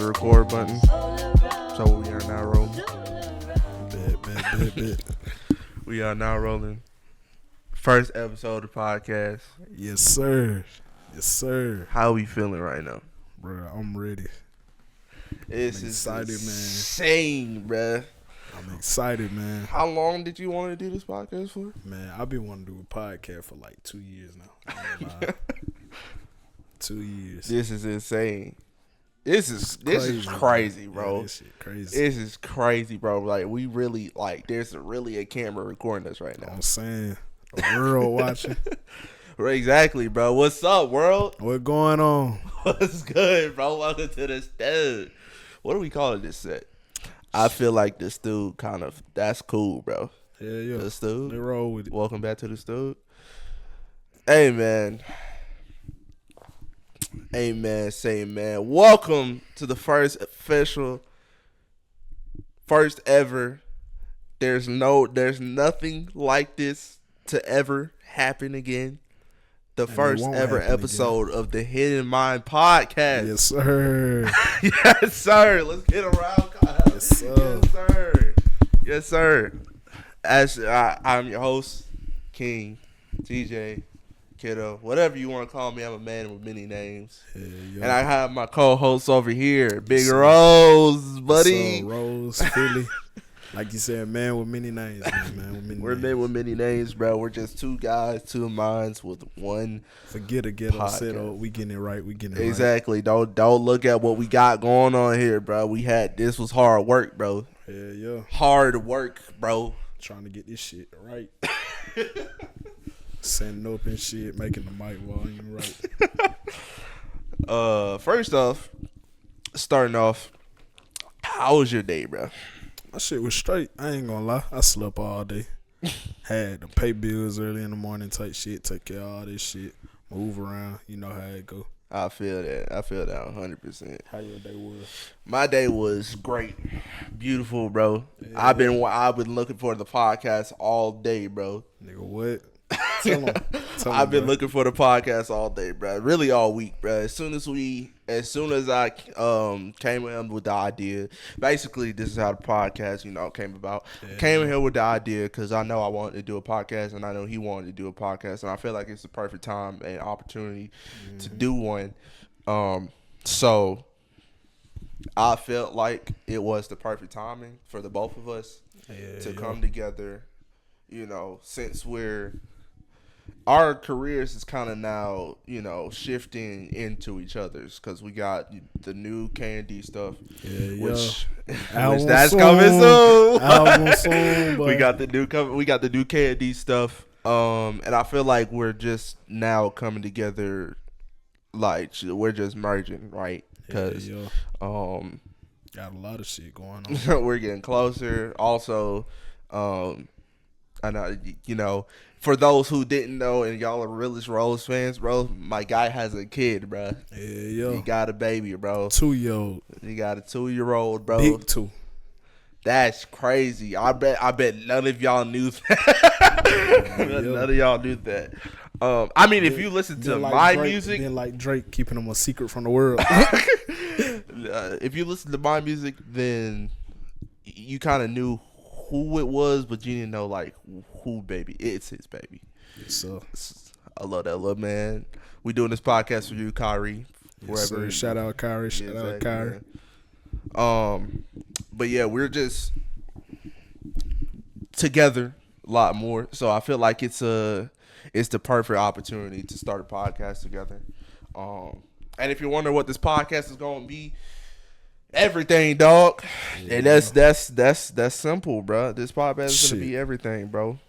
the record button. So we are now rolling. Bet. We are now rolling. First episode of the podcast. Yes, sir. How we feeling right now? Bro, I'm ready. This I'm is excited, insane, bruh. I'm excited, man. How long did you want to do this podcast for? Man, I've been wanting to do a podcast for like 2 years now. I ain't gonna lie. 2 years. This is insane. This is crazy, bro. Yeah, this shit crazy. This is crazy, bro. Like we really there's really a camera recording us right now. I'm saying the world watching. Exactly, bro. What's up, world? What going on? What's good, bro? Welcome to the STUUD. What are we calling this set? I feel like the STUUD that's cool, bro. Yeah. The STUUD. They roll with it. Welcome back to the STUUD. Hey, man. Amen. Say, man. Welcome to the first ever. There's nothing like this to ever happen again. The first ever episode of the Hidden Mind podcast. Yes, sir. Yes, sir. Let's get around, Kyle. Yes, sir. Yes, sir. Yes, sir. As I'm your host, King, TJ, Kiddo, whatever you want to call me. I'm a man with many names. Yeah. And I have my co-host over here, Big Rose, buddy. So, Rose, Philly. Like you said, man with many names, man. We're men with many names, bro. We're just two guys, two minds with one. Forget a ghetto set. We getting it right. Exactly. Don't look at what we got going on here, bro. This was hard work, bro. Yeah. Hard work, bro. Trying to get this shit right. Setting up and shit, making the mic volume right. First off, starting off, how was your day, bro? My shit was straight. I ain't gonna lie. I slept all day. Had to pay bills early in the morning type shit. Take care of all this shit. Move around. You know how it go. I feel that 100%. How your day was? My day was great. Beautiful, bro. Yeah. I've been looking for the podcast all day, bro. Nigga, what? Tell him. I've been looking for the podcast all day, bro. Really all week, bro. As soon as I came in with the idea, basically this is how the podcast, came about. Yeah. Came in here with the idea because I know I wanted to do a podcast, and I know he wanted to do a podcast, and I feel like it's the perfect time and opportunity to do one. So I felt like it was the perfect timing for the both of us to come together. Since our careers is kind of now, shifting into each other's because we got the new KYNG'S stuff, which that's coming soon. Album soon, but we got the new KYNG'S stuff, and I feel like we're just now coming together, like we're just merging, right? Because got a lot of shit going on. We're getting closer. Also, I know, for those who didn't know, and y'all are realist Rose fans, bro, my guy has a kid, bro. Yeah. He got a baby, bro. 2-year-old. He got a 2-year-old, bro. Big 2. That's crazy. I bet none of y'all knew that. None of y'all knew that. I mean, if you listen to my music, then like Drake keeping them a secret from the world. If you listen to my music, then you kind of knew who it was, but you didn't know like who baby. It's his baby. So I love that little man. We doing this podcast for you, Kyrie. Yes, sir. Shout out Kyrie. Shout out Kyrie. But yeah, we're just together a lot more. So I feel like it's the perfect opportunity to start a podcast together. And if you're wondering what this podcast is going to be, everything, dog. Yeah. And that's simple, bro. This podcast is going to be everything, bro.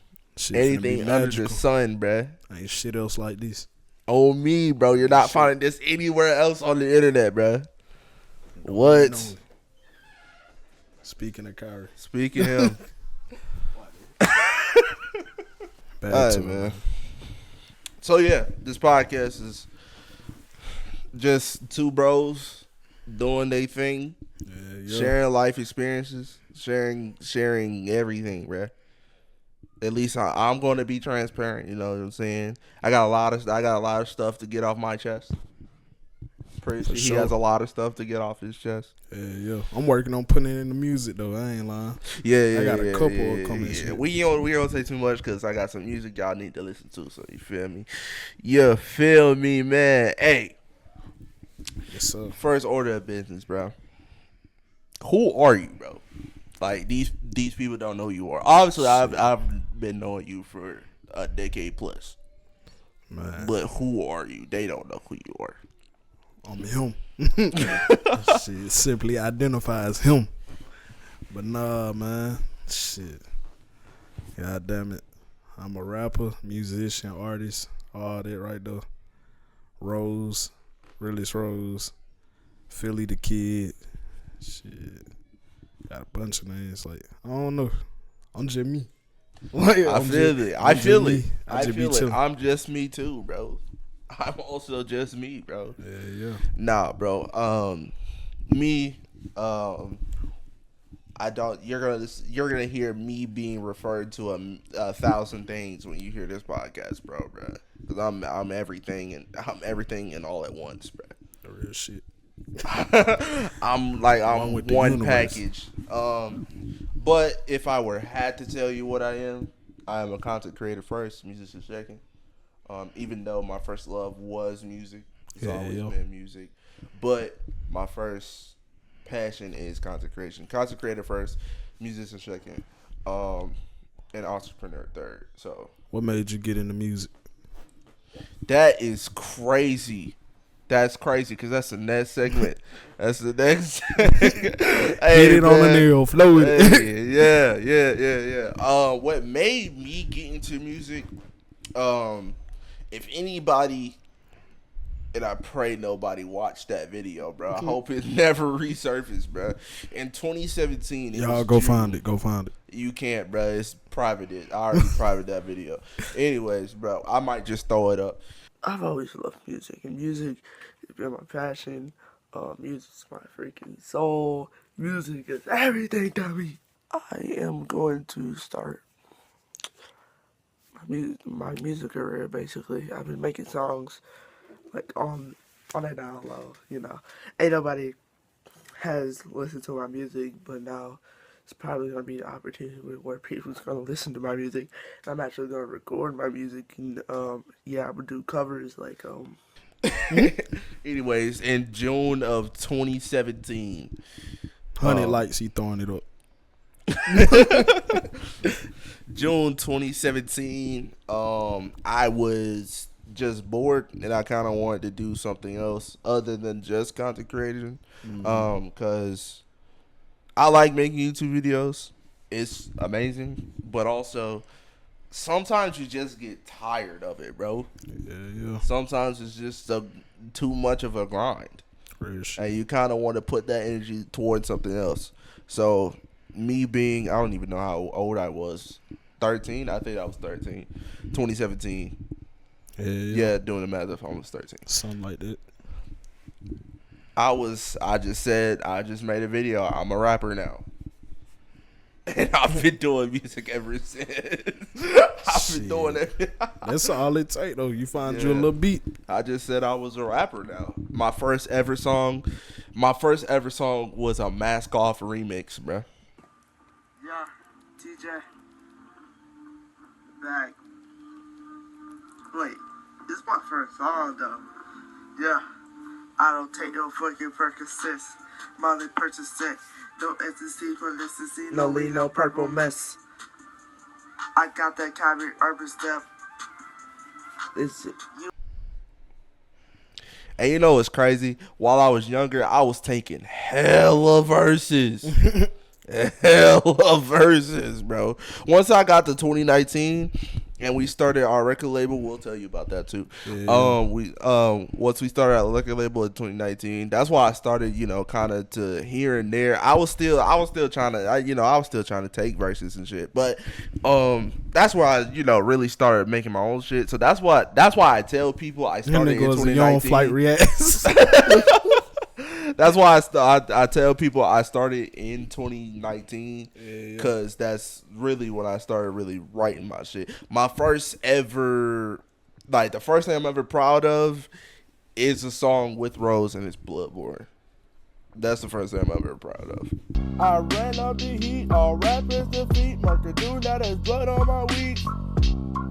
Anything under the sun, bro. Ain't shit else like this. On me, bro. You're not finding this anywhere else on the internet, bro. What? Speaking of Kyrie. Speaking of him. Bad man. So yeah, this podcast is just two bros doing their thing, sharing life experiences, sharing everything, bruh. At least I'm going to be transparent. You know what I'm saying? I got a lot of stuff to get off my chest. pretty sure he sure. has a lot of stuff to get off his chest. Yeah. I'm working on putting it in the music though. I ain't lying. Yeah. I got a couple of comments. Yeah. We don't say too much because I got some music y'all need to listen to. So you feel me? You feel me, man? Hey. Yes, sir. First order of business, bro. Who are you, bro? Like these people don't know who you are. Obviously, I've been knowing you for a decade plus. Man. But who are you? They don't know who you are. I'm him. Shit, simply identifies him. But nah, man. Shit. God damn it. I'm a rapper, musician, artist, all that right there. Rose, Realest Rose, Philly the Kid. Shit. Got a bunch of names. Like, I don't know. I'm just me. Like, I feel it. I'm just me too, bro. I'm also just me, bro. Yeah. Nah, bro. Me. I don't. You're gonna hear me being referred to a thousand things when you hear this podcast, bro. Because I'm everything and all at once, bro. The real shit. I'm one package. But if I had to tell you what I am a content creator first, musician second. Even though my first love was music, it's always been music. But my first passion is content creation. Content creator first, musician second, and entrepreneur third. So what made you get into music? That is crazy. That's crazy because that's the next segment. That's the next. Hit it on the nail, flow with it. Yeah. What made me get into music? If anybody, and I pray nobody watched that video, bro. I hope it never resurfaced, bro. In 2017, y'all go find it. Go find it. You can't, bro. It's private. I already private that video. Anyways, bro, I might just throw it up. I've always loved music, and music has been my passion. Music's my freaking soul. Music is everything to me. I am going to start my music career, basically. I've been making songs, like, on that down low, you know. Ain't nobody has listened to my music, but now it's probably going to be the opportunity where people's going to listen to my music. And I'm actually going to record my music, and, I'm going to do covers, like, Anyways, in June of 2017. 100 likes, he throwing it up. June 2017, I was just bored and I kind of wanted to do something else other than just content creation. Because I like making YouTube videos. It's amazing, but also sometimes you just get tired of it, bro. Yeah. Sometimes it's just too much of a grind. And you kind of want to put that energy towards something else. So me being, I don't even know how old I was. 13? I think I was 13. 2017. Yeah, doing the math, if I was 13. Something like that. I just made a video. I'm a rapper now. And I've been doing music ever since. I've been doing it. That's all it take, though. You find you a little beat. I just said I was a rapper now. My first ever song was a Mask Off remix, bro. Yeah, TJ. Back. Wait, this is my first song, though. Yeah. I don't take no fucking Percocets. Molly Percocet. No ecstasy for ecstasy. No lean, no purple mess. I got that Kyrie Urban step. And you know what's crazy? While I was younger, I was taking hella verses. Hella verses, bro. Once I got to 2019 and we started our record label, we'll tell you about that too. Once we started our record label in 2019, that's why I started, kind of to here and there. I was still trying to take verses and shit. But that's where I, really started making my own shit. So that's why I tell people I started in 2019. Your own flight reacts. That's why I tell people I started in 2019 because that's really when I started really writing my shit. My first ever, the first thing I'm ever proud of it's a song with Rose and it's Bloodborne. That's the first thing I'm ever proud of. I ran up the heat, all rappers defeat. Mark a dude that has blood on my weed.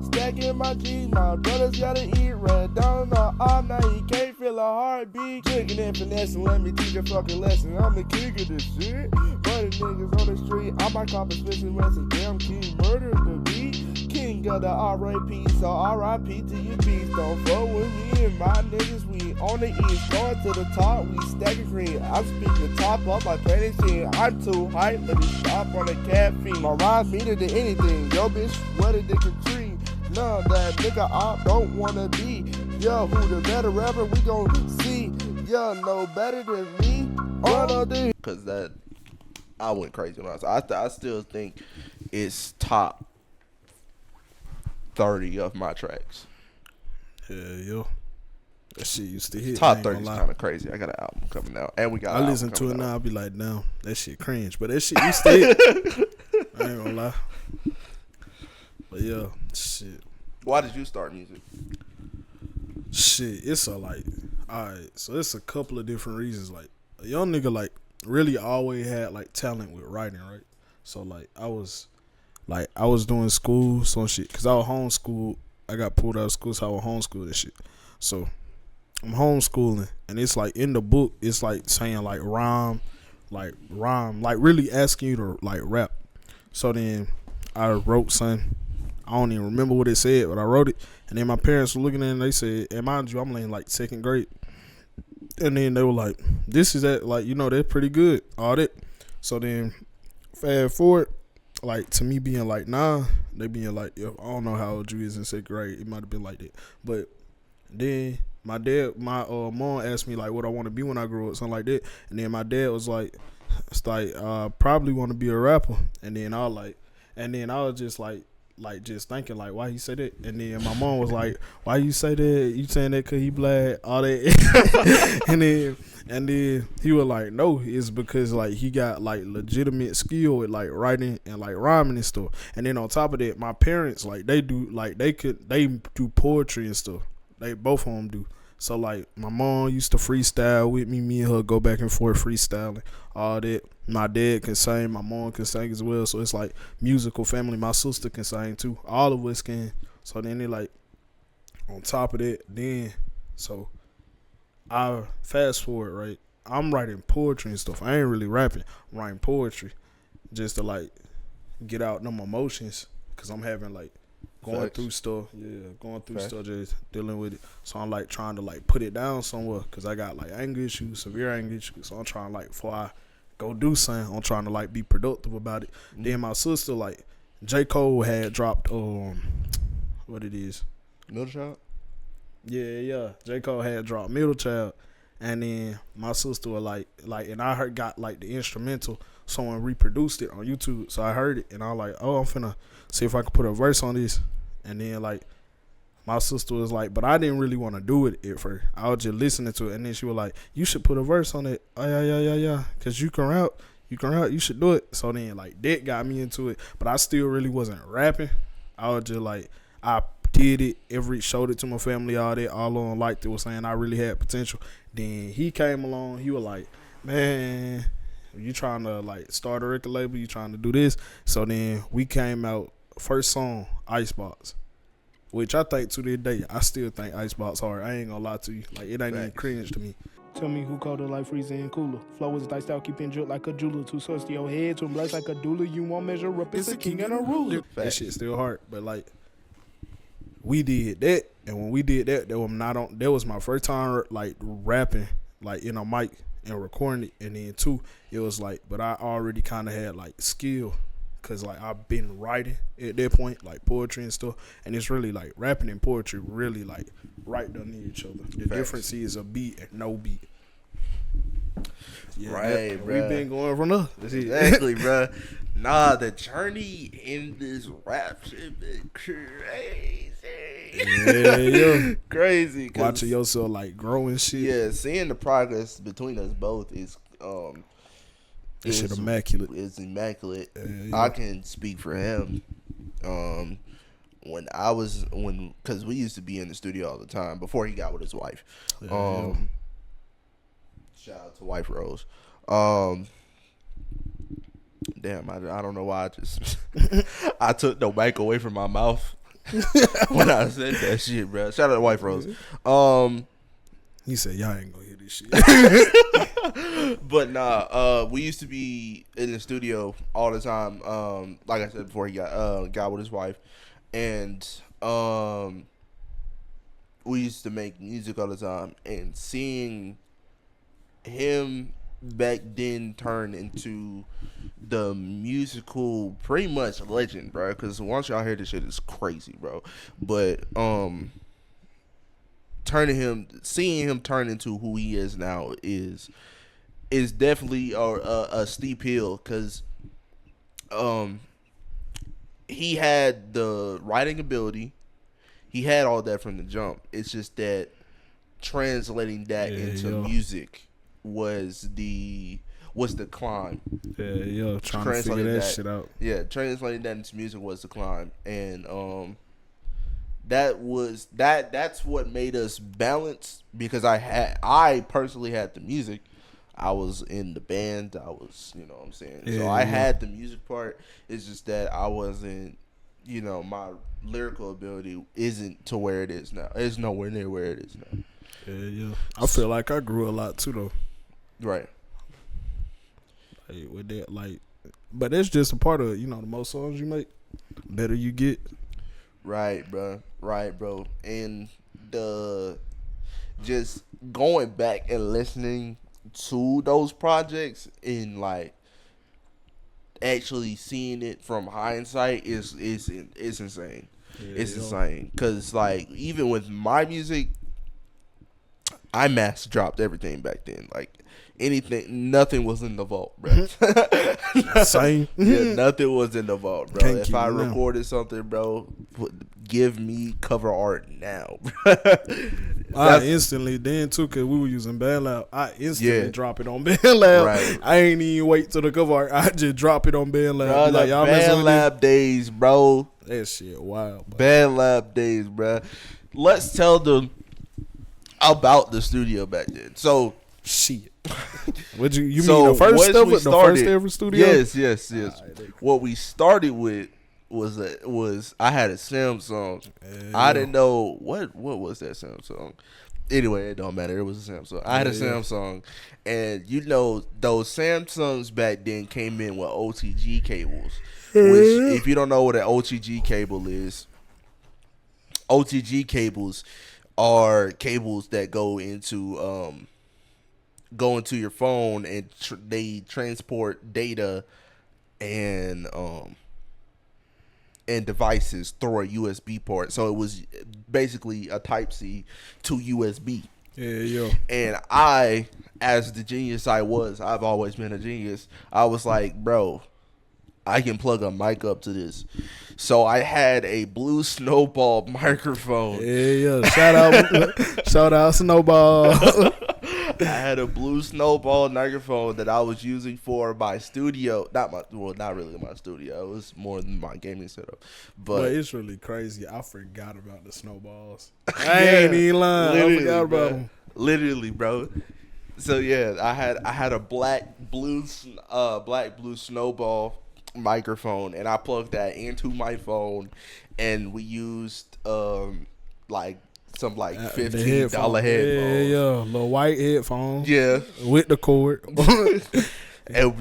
Stacking my G's, my brothers gotta eat. Ran down the arm, now he can't feel a heartbeat. Drinking and finessing, let me teach a fucking lesson. I'm the king of this shit. Running niggas on the street, I'm my competition message. Damn king, murder the beat. King of the R.A.P. So R.I.P. to your beats. Don't fuck with me and my niggas. We on the east, going to the top. We stacking green. I'm speaking top up my training shit. I'm too hype, let me stop on the caffeine. My rhymes meaner than anything. Yo, bitch, wetter than a tree. None that nigga I don't wanna be. Yo, who the better rapper we gon' see? Yo, no better than me. Cause that I went crazy when I still think it's top 30 of my tracks. Yeah, yo. That shit used to hit. Top 30 is kind of crazy. I got an album coming out, and we got. I listen to it now. I'll be like, damn, that shit cringe, but that shit used to hit. I ain't gonna lie. But yeah, shit. Why did you start music? Shit, it's alright. So it's a couple of different reasons. Like a young nigga, like really always had like talent with writing, right? So like I was doing school, some shit, cause I was homeschooled. I got pulled out of school, so I was homeschooled and shit. So I'm homeschooling, and it's like in the book, it's like saying like rhyme, like really asking you to like rap. So then I wrote something. I don't even remember what it said, but I wrote it. And then my parents were looking at it and they said, and mind you, I'm in like second grade. And then they were like, this is that, like, you know, they're pretty good. All that. So then fast forward, like to me being like, nah, they being like, yo, I don't know how old you is in second grade. It might have been like that. But then my mom asked me like what I want to be when I grow up, something like that. And then my dad was like, it's like, probably want to be a rapper. And then I was just like just thinking like why he said that, and then my mom was like, why you say that, you saying that cause he black, all that. and then he was like, no, it's because like he got like legitimate skill with like writing and like rhyming and stuff. And then on top of that, my parents like they do poetry and stuff. They both of them do. So like my mom used to freestyle with me and her go back and forth freestyling, all that. My dad can sing, my mom can sing as well. So it's like musical family. My sister can sing too. All of us can. So then they like on top of that, then so I fast forward, right? I'm writing poetry and stuff. I ain't really rapping. I'm writing poetry just to like get out them emotions, cause I'm having like going through stuff, just dealing with it. So I'm like trying to like put it down somewhere, cause I got like anger issues, severe anger issues. So I'm trying like before I go do something, I'm trying to like be productive about it. Mm-hmm. Then my sister, like J. Cole had dropped what it is, Middle Child. Yeah. J. Cole had dropped Middle Child, and then my sister was like, and I got like the instrumental. Someone reproduced it on YouTube, so I heard it, and I was like, oh, I'm finna see if I can put a verse on this. And then like my sister was like, but I didn't really want to do it at first. I was just listening to it, and then she was like, you should put a verse on it. Oh yeah, cause you can rap, you should do it. So then like that got me into it, but I still really wasn't rapping. I was just like, I did it, showed it to my family, all that, all on liked it, was saying I really had potential. Then he came along, he was like, man, you trying to like start a record label, you trying to do this. So then we came out, first song, Icebox, which I think to this day, I still think Icebox hard. I ain't gonna lie to you, like it ain't even cringe to me. Tell me who colder like freezing and cooler. Flow is diced out, keeping drip like a jeweler. Too sauce to your head, to blessed like a doula. You won't measure up, it's a king and a ruler. That shit still hard, but like we did that, and when we did that, that was my first time like rapping like in a mic and recording it. And then two, it was like, but I already kind of had like skill, cause like I've been writing at that point, like poetry and stuff. And it's really like rapping and poetry really like right under each other. The difference is a beat and no beat. Yeah, right, bro. We've been going from there. Exactly, bro. Nah, the journey in this rap shit been crazy. Yeah. Crazy. Watching yourself like grow and shit. Yeah, seeing the progress between us both is this shit immaculate. It's immaculate. Yeah. I can speak for him. because we used to be in the studio all the time before he got with his wife. Shout out to Wife Rose. Damn, I don't know why I just I took the mic away from my mouth when I said that shit, bro. Shout out to Wife Rose. He said y'all ain't gonna hear this shit. But nah, we used to be in the studio all the time. Like I said before, he got with his wife, and we used to make music all the time. And seeing him back then turn into the musical pretty much legend, bro. Because once y'all hear this shit, it's crazy, bro. But seeing him turn into who he is now is definitely a steep hill, because he had the writing ability, he had all that from the jump. It's just that translating that into music was the climb. Trying to figure that shit out. Yeah, translating that into music was the climb, and that's what made us balance, because I personally had the music. I was in the band. I was, you know what I'm saying? So I had the music part. It's just that I wasn't, my lyrical ability isn't to where it is now. It's nowhere near where it is now. I feel like I grew a lot too, though. Right. Like, with that, but that's just a part of it. The more songs you make, the better you get. Right, bro. And just going back and listening to those projects and actually seeing it from hindsight is insane. It's insane, because even with my music, I mass dropped everything back then. Nothing was in the vault, bro. Same. Yeah, nothing was in the vault, bro. If I recorded something, bro, give me cover art now. I instantly then too, cause we were using BandLab. I instantly drop it on BandLab. Right. I ain't even wait till the cover art. I just drop it on BandLab. Bro, y'all BandLab days, bro. That shit wild. Bro. BandLab days, bro. Let's tell them about the studio back then. So shit. What you mean the first stuff with the first ever studio? Yes. Right, what we started with was I had a Samsung. I didn't know what was that Samsung. Anyway, it don't matter. It was a Samsung. I had a Samsung, and those Samsungs back then came in with OTG cables. Which, if you don't know what an OTG cable is, OTG cables are cables that go into your phone, and they transport data and devices through a USB port. So it was basically a Type-C to USB. And I, as the genius I've always been a genius, I was like, bro, I can plug a mic up to this. So I had a Blue Snowball microphone. Shout out Snowball. I had a Blue Snowball microphone that I was using for my studio. Not really my studio. It was more than my gaming setup. But it's really crazy. I forgot about the Snowballs. I ain't even lying. I forgot about them. Literally, bro. So yeah, I had a black blue Snowball microphone, and I plugged that into my phone, and we used some $15 headphones. Little white headphones. Yeah, with the cord. And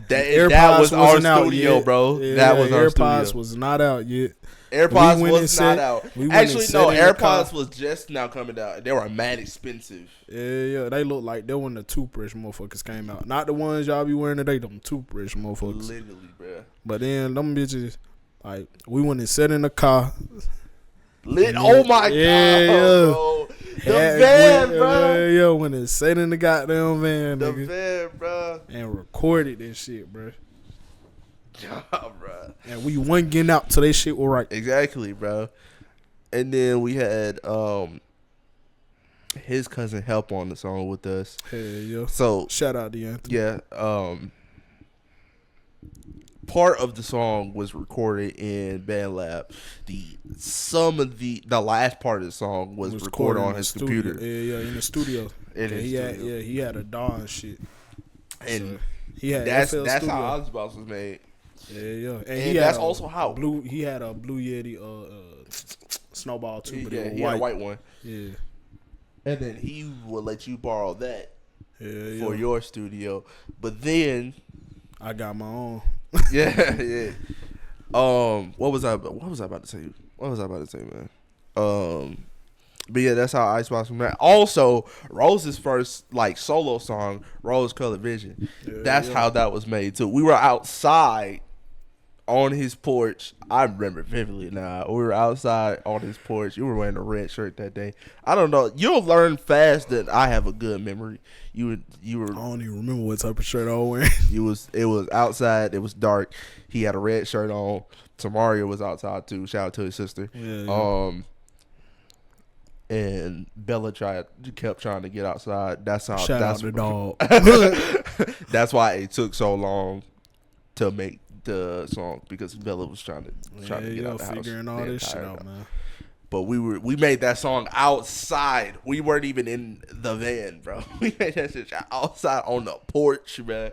that was our studio, bro. That was our studio. AirPods was not out yet. AirPods was not out. Actually, no, AirPods was just now coming out. They were mad expensive. Yeah. They look like they when the toothbrush motherfuckers came out. Not the ones y'all be wearing today, them toothbrush motherfuckers. Literally, bro. But then them bitches, we went and sat in the car. Oh my god, bro. The van, bro. Yeah, when it sat in the goddamn van, the nigga. Van, bro. And recorded this shit, bro. Yeah, bro. And we wasn't getting out till that shit was right. Exactly, bro. And then we had his cousin help on the song with us. Hell yeah. So shout out to Anthony. Yeah. part of the song was recorded in BandLab. The last part of the song was recorded on his computer. Yeah, in the studio. He had a DAW and shit. And so he had that's Studio. how Ozbox was made. Yeah. And that's also how he had a Blue Yeti Snowball too, but he had a white one. Yeah. And then he would let you borrow that for Yeah. your studio. But then I got my own. yeah. What was I about to say? Man? But yeah, that's how Icebox was made. Also, Rose's first like solo song, Rose Colored Vision. That's how that was made too. We were outside on his porch. I remember vividly now. We were outside on his porch. You were wearing a red shirt that day. I don't know. You'll learn fast that I have a good memory. You were. I don't even remember what type of shirt I was wearing. It was outside. It was dark. He had a red shirt on. Tamaria was outside too. Shout out to his sister. Yeah. And Bella kept trying to get outside. That's how. Shout out the dog. That's why it took so long to make the song, because Bella was trying to get out the house. Figuring all this shit out, man. But we made that song outside. We weren't even in the van, bro. We made that shit outside on the porch, man.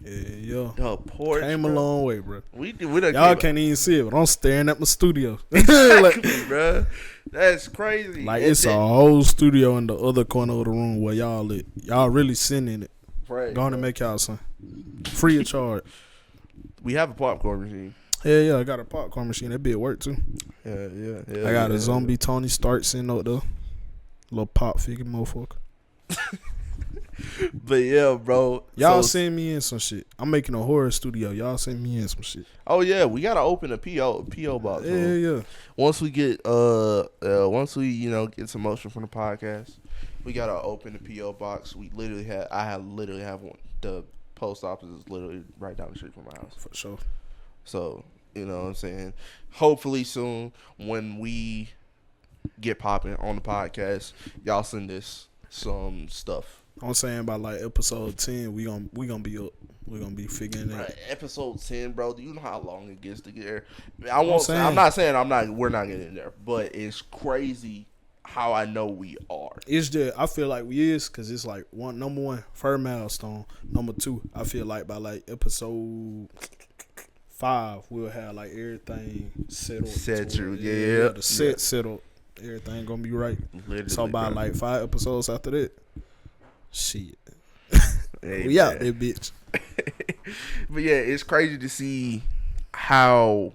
Yeah. The porch came bro. a long way, bro. Y'all can't even see it, but I'm staring at my studio. Exactly, bro. That's crazy. Like it's a whole studio in the other corner of the room where y'all at. Y'all really sitting in it. Right, Going to make y'all some free of charge. We have a popcorn machine. Yeah, I got a popcorn machine. That be at work too. Yeah. I got a zombie Tony Stark sitting up there. Little pop figure motherfucker. But yeah, bro. Y'all send me in some shit. I'm making a horror studio. Y'all send me in some shit. Oh yeah, we gotta open a PO box. Yeah. Once we get get some motion from the podcast, we gotta open the PO box. I literally have one. The post office is literally right down the street from my house. For sure. So, you know what I'm saying? Hopefully soon, when we get popping on the podcast, y'all send us some stuff. I'm saying by like episode 10, we gonna be up. We gonna be figuring it out. Episode 10, bro. Do you know how long it gets to get there? I'm not saying we're not getting there, but it's crazy how I know we are. It's just I feel like we is, because it's like number one, first milestone. Number two, I feel like by like episode 5, we'll have like everything settled. The set settled. Everything gonna be right. Literally, so by like 5 episodes after that, shit. Hey, we out there, bitch. But yeah, it's crazy to see how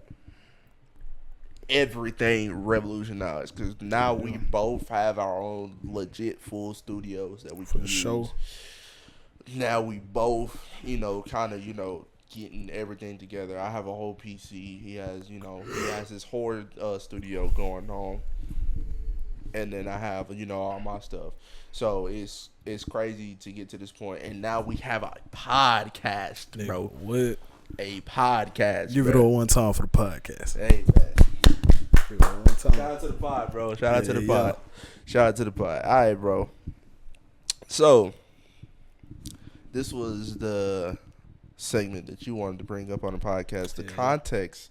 everything revolutionized, because now we both have our own legit full studios that we can use. Sure. Now we both, kind of, getting everything together. I have a whole PC. He has his horror studio going on. And then I have, all my stuff. So it's crazy to get to this point. And now we have a podcast, bro. What? A podcast. Give it all one time for the podcast. Hey, man. Give it all one time. Shout out to the pod, bro. Shout out to the pod. Shout out to the pod. All right, bro. So, this was the segment that you wanted to bring up on the podcast. The context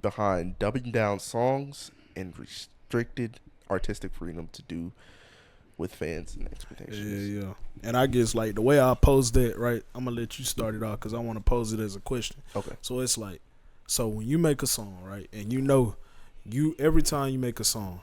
behind dubbing down songs and restricted artistic freedom to do with fans and expectations. Yeah. And I guess like the way I pose that, right, I'm gonna let you start it off because I want to pose it as a question. Okay. So it's like, so when you make a song, right, and every time you make a song,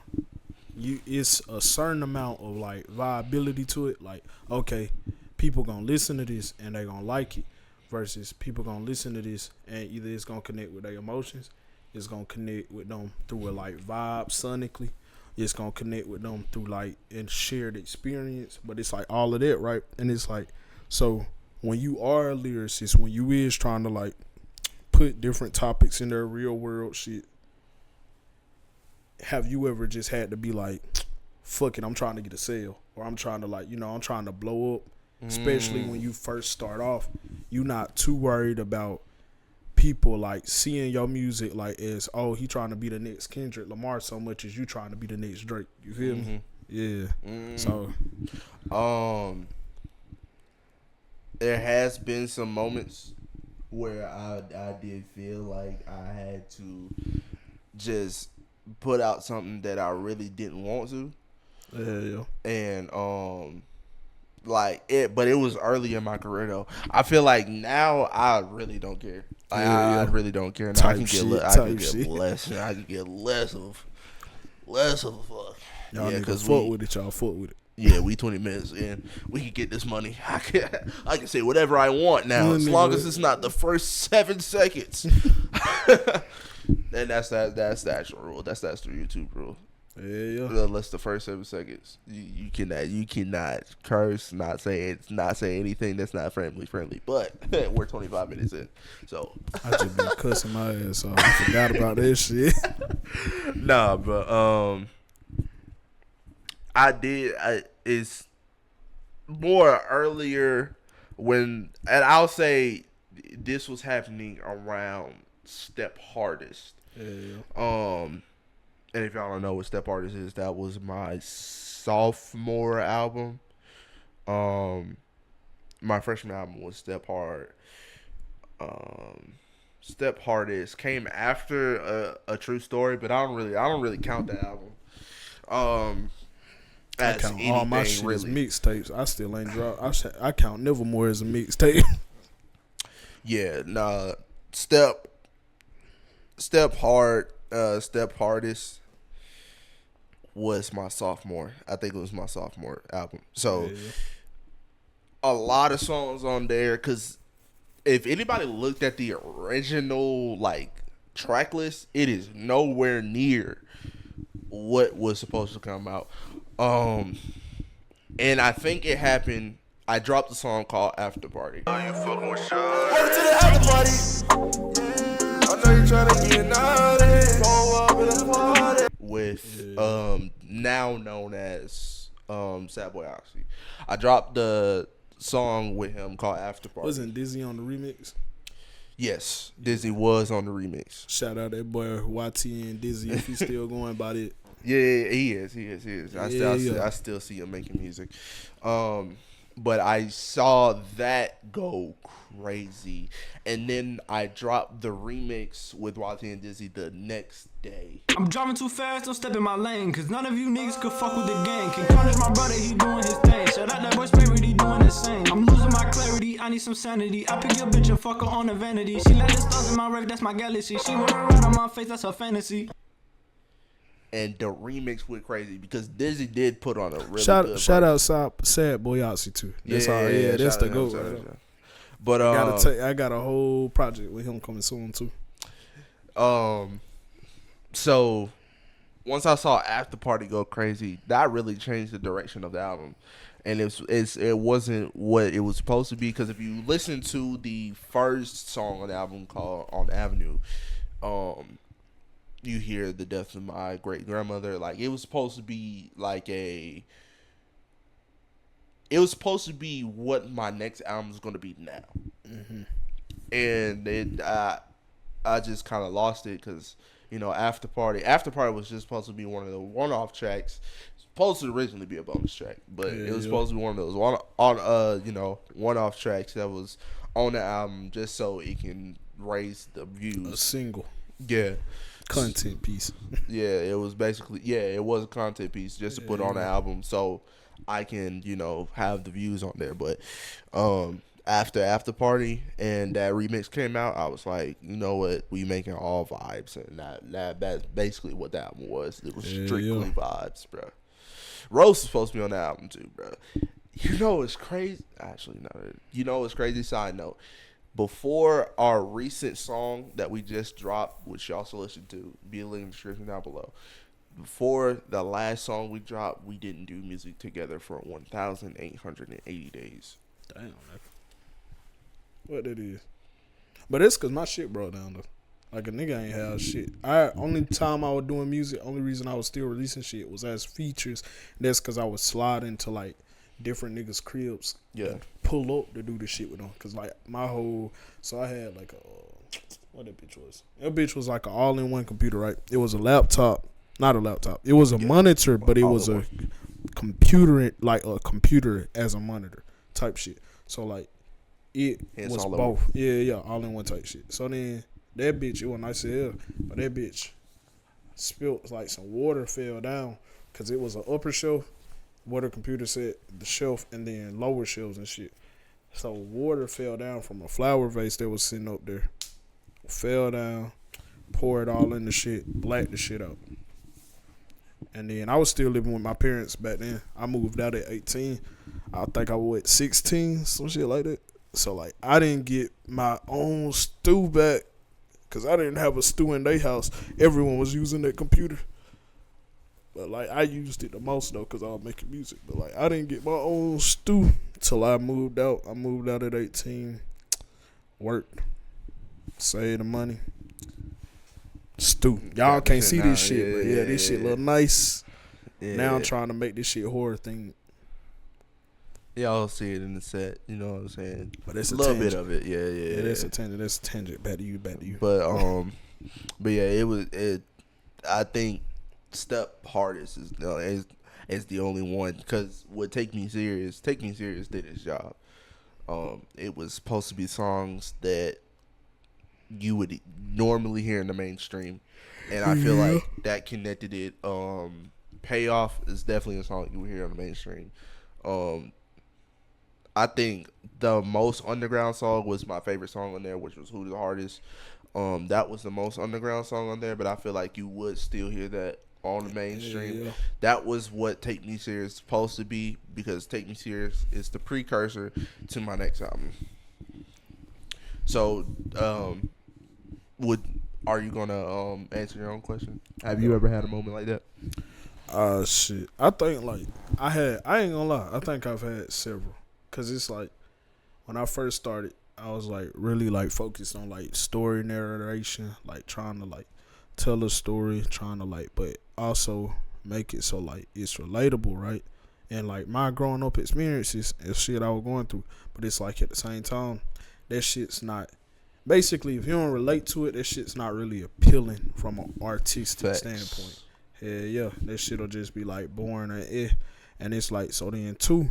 it's a certain amount of like viability to it. Like, okay, people gonna listen to this and they gonna like it, versus people gonna listen to this and either it's gonna connect with their emotions, it's gonna connect with them through a like vibe sonically. It's gonna connect with them through like and shared experience, but it's like all of that, right? And it's like, so when you are a lyricist, when you is trying to like put different topics in their real world shit, have you ever just had to be like, fuck it, I'm trying to get a sale, or I'm trying to like, I'm trying to blow up, especially when you first start off, you're not too worried about people like seeing your music like as, oh, he trying to be the next Kendrick Lamar so much as you trying to be the next Drake. You feel me? Yeah. So there has been some moments where I did feel like I had to just put out something that I really didn't want to. Yeah. And like it, but it was early in my career though. I feel like now I really don't care. Like, I really don't care. Now I can get less. I can get less of a fuck. Y'all niggas fuck with it. Y'all fuck with it. Yeah, we 20 minutes in. We can get this money. I can say whatever I want now, as long as it's not the first 7 seconds. And that's the actual rule. That's the YouTube rule. Yeah. Unless the first 7 seconds, you cannot curse, not say anything that's not family friendly. But we're 25 minutes in, so I just been cussing my ass off. I forgot about that shit. Nah, but it's more earlier when, and I'll say this was happening around Step Hardest. Yeah. And if y'all don't know what Step Artist is, that was my sophomore album. My freshman album was Step Hard. Step Hardest came after a True Story, but I don't really count that album. I count all my shit as mixtapes. I still ain't dropped. I count Nevermore as a mixtape. Yeah, nah. Step Hardest was my sophomore. I think it was my sophomore album. So a lot of songs on there, because if anybody looked at the original like track list, it is nowhere near what was supposed to come out. And I think it happened. I dropped a song called After Party. Are you fucking with Sean? Welcome to the after party. I know you tryna get naughty. Go up in the party. With now known as Sad Boy Oxy. I dropped the song with him called After Party. Wasn't Dizzy on the remix? Yes, Dizzy was on the remix. Shout out that boy YT and Dizzy if he's still going about it. Yeah, he is. I still see him making music. But I saw that go crazy, and then I dropped the remix with YT and Dizzy the next day. I'm driving too fast, don't step in my lane, cause none of you niggas could fuck with the gang. Can punish my brother, he doing his thing. Shout out that boy Spirit, he doing the same. I'm losing my clarity, I need some sanity. I pick your bitch and fuck her on a vanity. She let the stars in my rave, that's my galaxy. She wear her right on my face, that's her fantasy. And the remix went crazy because Dizzy did put on a really good shout out Sad Boy Oxy too. That's that's the goat. Right. But I got a whole project with him coming soon too. So once I saw After Party go crazy, that really changed the direction of the album, and it wasn't what it was supposed to be. Because if you listen to the first song on the album called On the Avenue, you hear the death of my great grandmother. Like it was supposed to be what my next album is going to be now. Mm-hmm. And I just kind of lost it because, After Party was just supposed to be one of the one-off tracks. It's supposed to originally be a bonus track, but it was supposed to be one of those one-off tracks that was on the album just so it can raise the views. A single. Yeah. Content piece. It was basically it was a content piece just to put on the album so I can have the views on there. But after Party and that remix came out, I was like, you know what, we making all vibes, and that's basically what that album was. It was strictly vibes, bro. Rose is supposed to be on the album too, bro. It's crazy. Actually, no. It's crazy. Side note. Before our recent song that we just dropped, which y'all should listen to, be a link in the description down below. Before the last song we dropped, we didn't do music together for 1,880 days. Damn, what it is. But it's because my shit broke down, though. Like, a nigga ain't have shit. Only time I was doing music, only reason I was still releasing shit was as features. That's because I was sliding to, like, different niggas' cribs. Yeah. Pull up to do the shit with them. Because, like, so I had, like, what that bitch was? That bitch was, like, an all-in-one computer, right? It was a laptop. Not a laptop. It was a monitor, but it was a computer, like, a computer as a monitor type shit. So, like, it It's was all both. Yeah, all in one type shit. So then that bitch, it was nice as hell, but that bitch spilled like some water, fell down because it was an upper shelf where the computer said the shelf, and then lower shelves and shit. So water fell down from a flower vase that was sitting up there, fell down, poured all in the shit, blacked the shit out. And then I was still living with my parents back then. I moved out at 18. I think I was 16, some shit like that. So like I didn't get my own stew back because I didn't have a stew in their house. Everyone was using that computer. But like I used it the most though because I was making music. But like I didn't get my own stew till I moved out. I moved out at 18. Worked. Saved the money. Stew. Y'all can't see this shit, but yeah, this shit look nice. Yeah. Now I'm trying to make this shit horror thing. Y'all see it in the set, you know what I'm saying? But it's a little bit of it, yeah. That's a tangent. That's a tangent. Back to you. But yeah, I think Step Hardest is the only one because what Take Me Serious did its job. It was supposed to be songs that you would normally hear in the mainstream, and I feel like that connected it. Payoff is definitely a song you would hear on the mainstream. I think the most underground song was my favorite song on there, which was Who the Hardest. That was the most underground song on there, but I feel like you would still hear that on the mainstream. Yeah. That was what Take Me Serious is supposed to be, because Take Me Serious is the precursor to my next album. So, are you gonna answer your own question? Have you ever had a moment like that? Shit. I think like I ain't gonna lie. I think I've had several. Cause it's like when I first started, I was like really like focused on like story narration, like trying to like tell a story, trying to like, but also make it so like it's relatable, right? And like my growing up experiences and shit I was going through, but it's like at the same time, that shit's not. Basically, if you don't relate to it, that shit's not really appealing from an artistic standpoint. Yeah, that shit'll just be like boring and it's like so then too.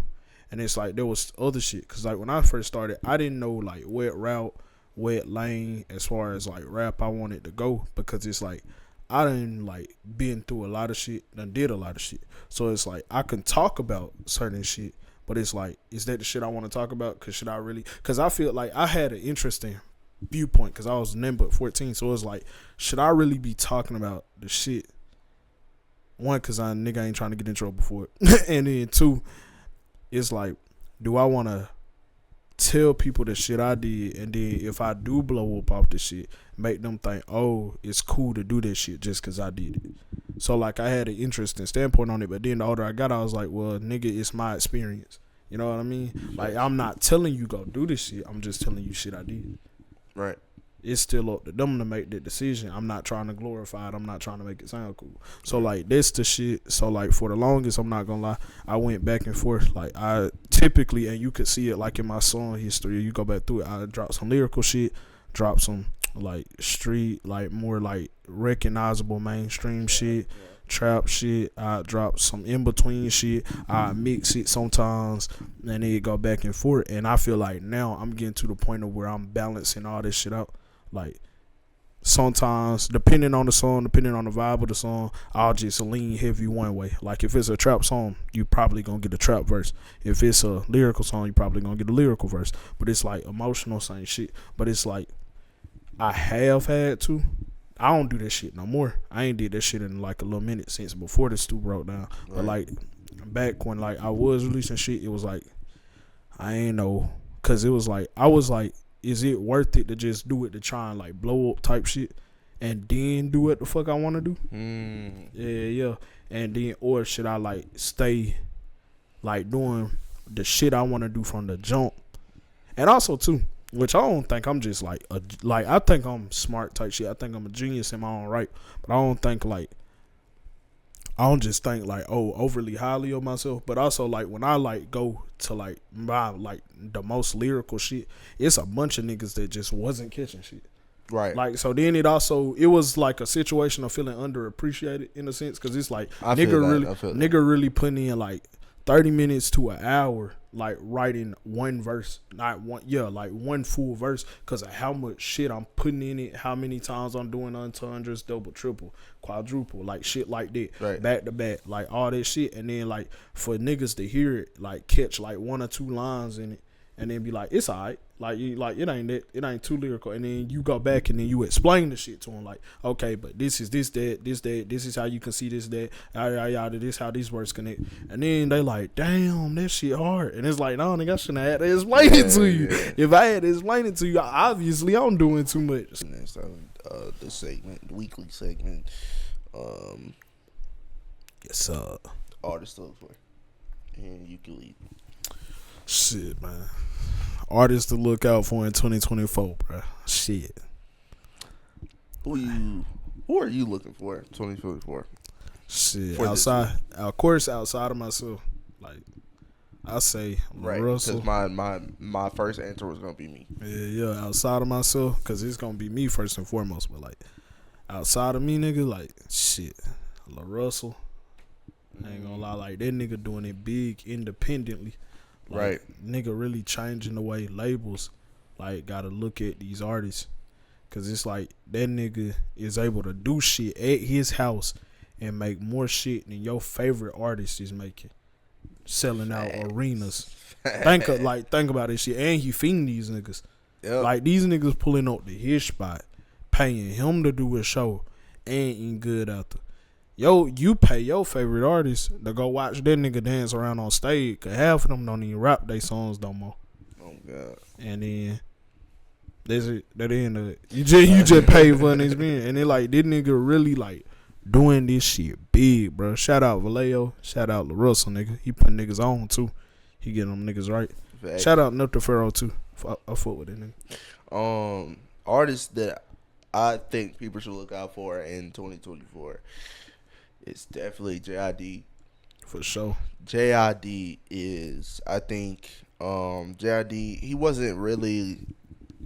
And it's like there was other shit. Because like when I first started, I didn't know like what route, what lane as far as like rap I wanted to go. Because it's like I done like been through a lot of shit, done did a lot of shit. So it's like I can talk about certain shit. But it's like, is that the shit I want to talk about? Because should I really? Because I feel like I had an interesting viewpoint. Because I was number 14. So it's like, should I really be talking about the shit? One, because nigga ain't trying to get in trouble for it. And then two, it's like, do I want to tell people the shit I did, and then if I do blow up off the shit, make them think, oh, it's cool to do this shit just because I did it. So, like, I had an interesting standpoint on it, but then the older I got, I was like, well, nigga, it's my experience. You know what I mean? Like, I'm not telling you go do this shit. I'm just telling you shit I did. Right. It's still up to them to make that decision. I'm not trying to glorify it. I'm not trying to make it sound cool. So, like, that's the shit. So, like, for the longest, I'm not going to lie, I went back and forth. Like, I typically, and you could see it, like, in my song history, you go back through it, I dropped some lyrical shit, dropped some, like, street, like, more, like, recognizable mainstream shit, trap shit. I dropped some in-between shit. I mix it sometimes, and then it go back and forth. And I feel like now I'm getting to the point of where I'm balancing all this shit out. Like, sometimes, depending on the song, depending on the vibe of the song, I'll just lean heavy one way. Like, if it's a trap song, you probably gonna get a trap verse. If it's a lyrical song, you probably gonna get a lyrical verse. But it's like emotional, same shit. But it's like, I have had to. I don't do that shit no more. I ain't did that shit in like a little minute since before the STUUD broke down. Right. But like, back when like I was releasing shit, it was like, I ain't know. Cause it was like, I was like, is it worth it to just do it to try and like blow up type shit and then do what the fuck I want to do? Yeah. And then, or should I like stay like doing the shit I want to do from the jump? And also too, which I don't think I'm just like, I think I'm smart type shit. I think I'm a genius in my own right. But I don't think like, I don't just think like, oh, overly highly of myself, but also like when I like go to like my like the most lyrical shit, it's a bunch of niggas that just wasn't catching shit. Right. Like, so then it was like a situation of feeling underappreciated in a sense, because it's like nigga really putting in like 30 minutes to an hour, like writing one verse, not one, like one full verse, because of how much shit I'm putting in it, how many times I'm doing entendres, double, triple, quadruple, like shit like that, Right. back to back, like all that shit, and then like for niggas to hear it, like catch like 1 or 2 lines in it, and then be like, it's alright, like you, like it ain't too lyrical, and then you go back and then you explain the shit to them, like, okay, but this is this that, this is how you can see this that, yada, this how these words connect, and then they like, damn, that shit hard, and it's like, no, nigga, I shouldn't have had to explain it to you. If I had to explain it to you, obviously I'm doing too much. And then so, the segment, the weekly segment, Yes, artists to look for, and you can lead. shit, man. Artists to look out for in 2024, bro. Shit. Who are you looking for in 2024? Shit. For Outside, of course, outside of myself. Like, I say Right, Russell. because my first answer was gonna be me. Yeah, outside of myself, because it's going to be me first and foremost. But, like, outside of me, nigga, like, shit. La Russell. I ain't gonna lie, like, that nigga doing it big independently. Like, Right. Nigga really changing the way labels, like, gotta look at these artists. Because it's like, that nigga is able to do shit at his house and make more shit than your favorite artist is making. Selling out arenas. Think about this shit. And he feeding these niggas. Yep. Like, these niggas pulling up to his spot, paying him to do a show, and eating good after. Yo, you pay your favorite artist to go watch that nigga dance around on stage, cause half of them don't even rap their songs no more. Oh God. And then that's it. That end of it. You just pay for an experience, and they like, this nigga really like doing this shit big, bro. Shout out Vallejo. Shout out LaRussell, nigga. He put niggas on too. He getting them niggas right. Fact. Shout out Nutha Pharaoh too. I fuck with that nigga. Artists that I think people should look out for in 2024. It's definitely JID. For sure. JID is, I think, JID. He wasn't really.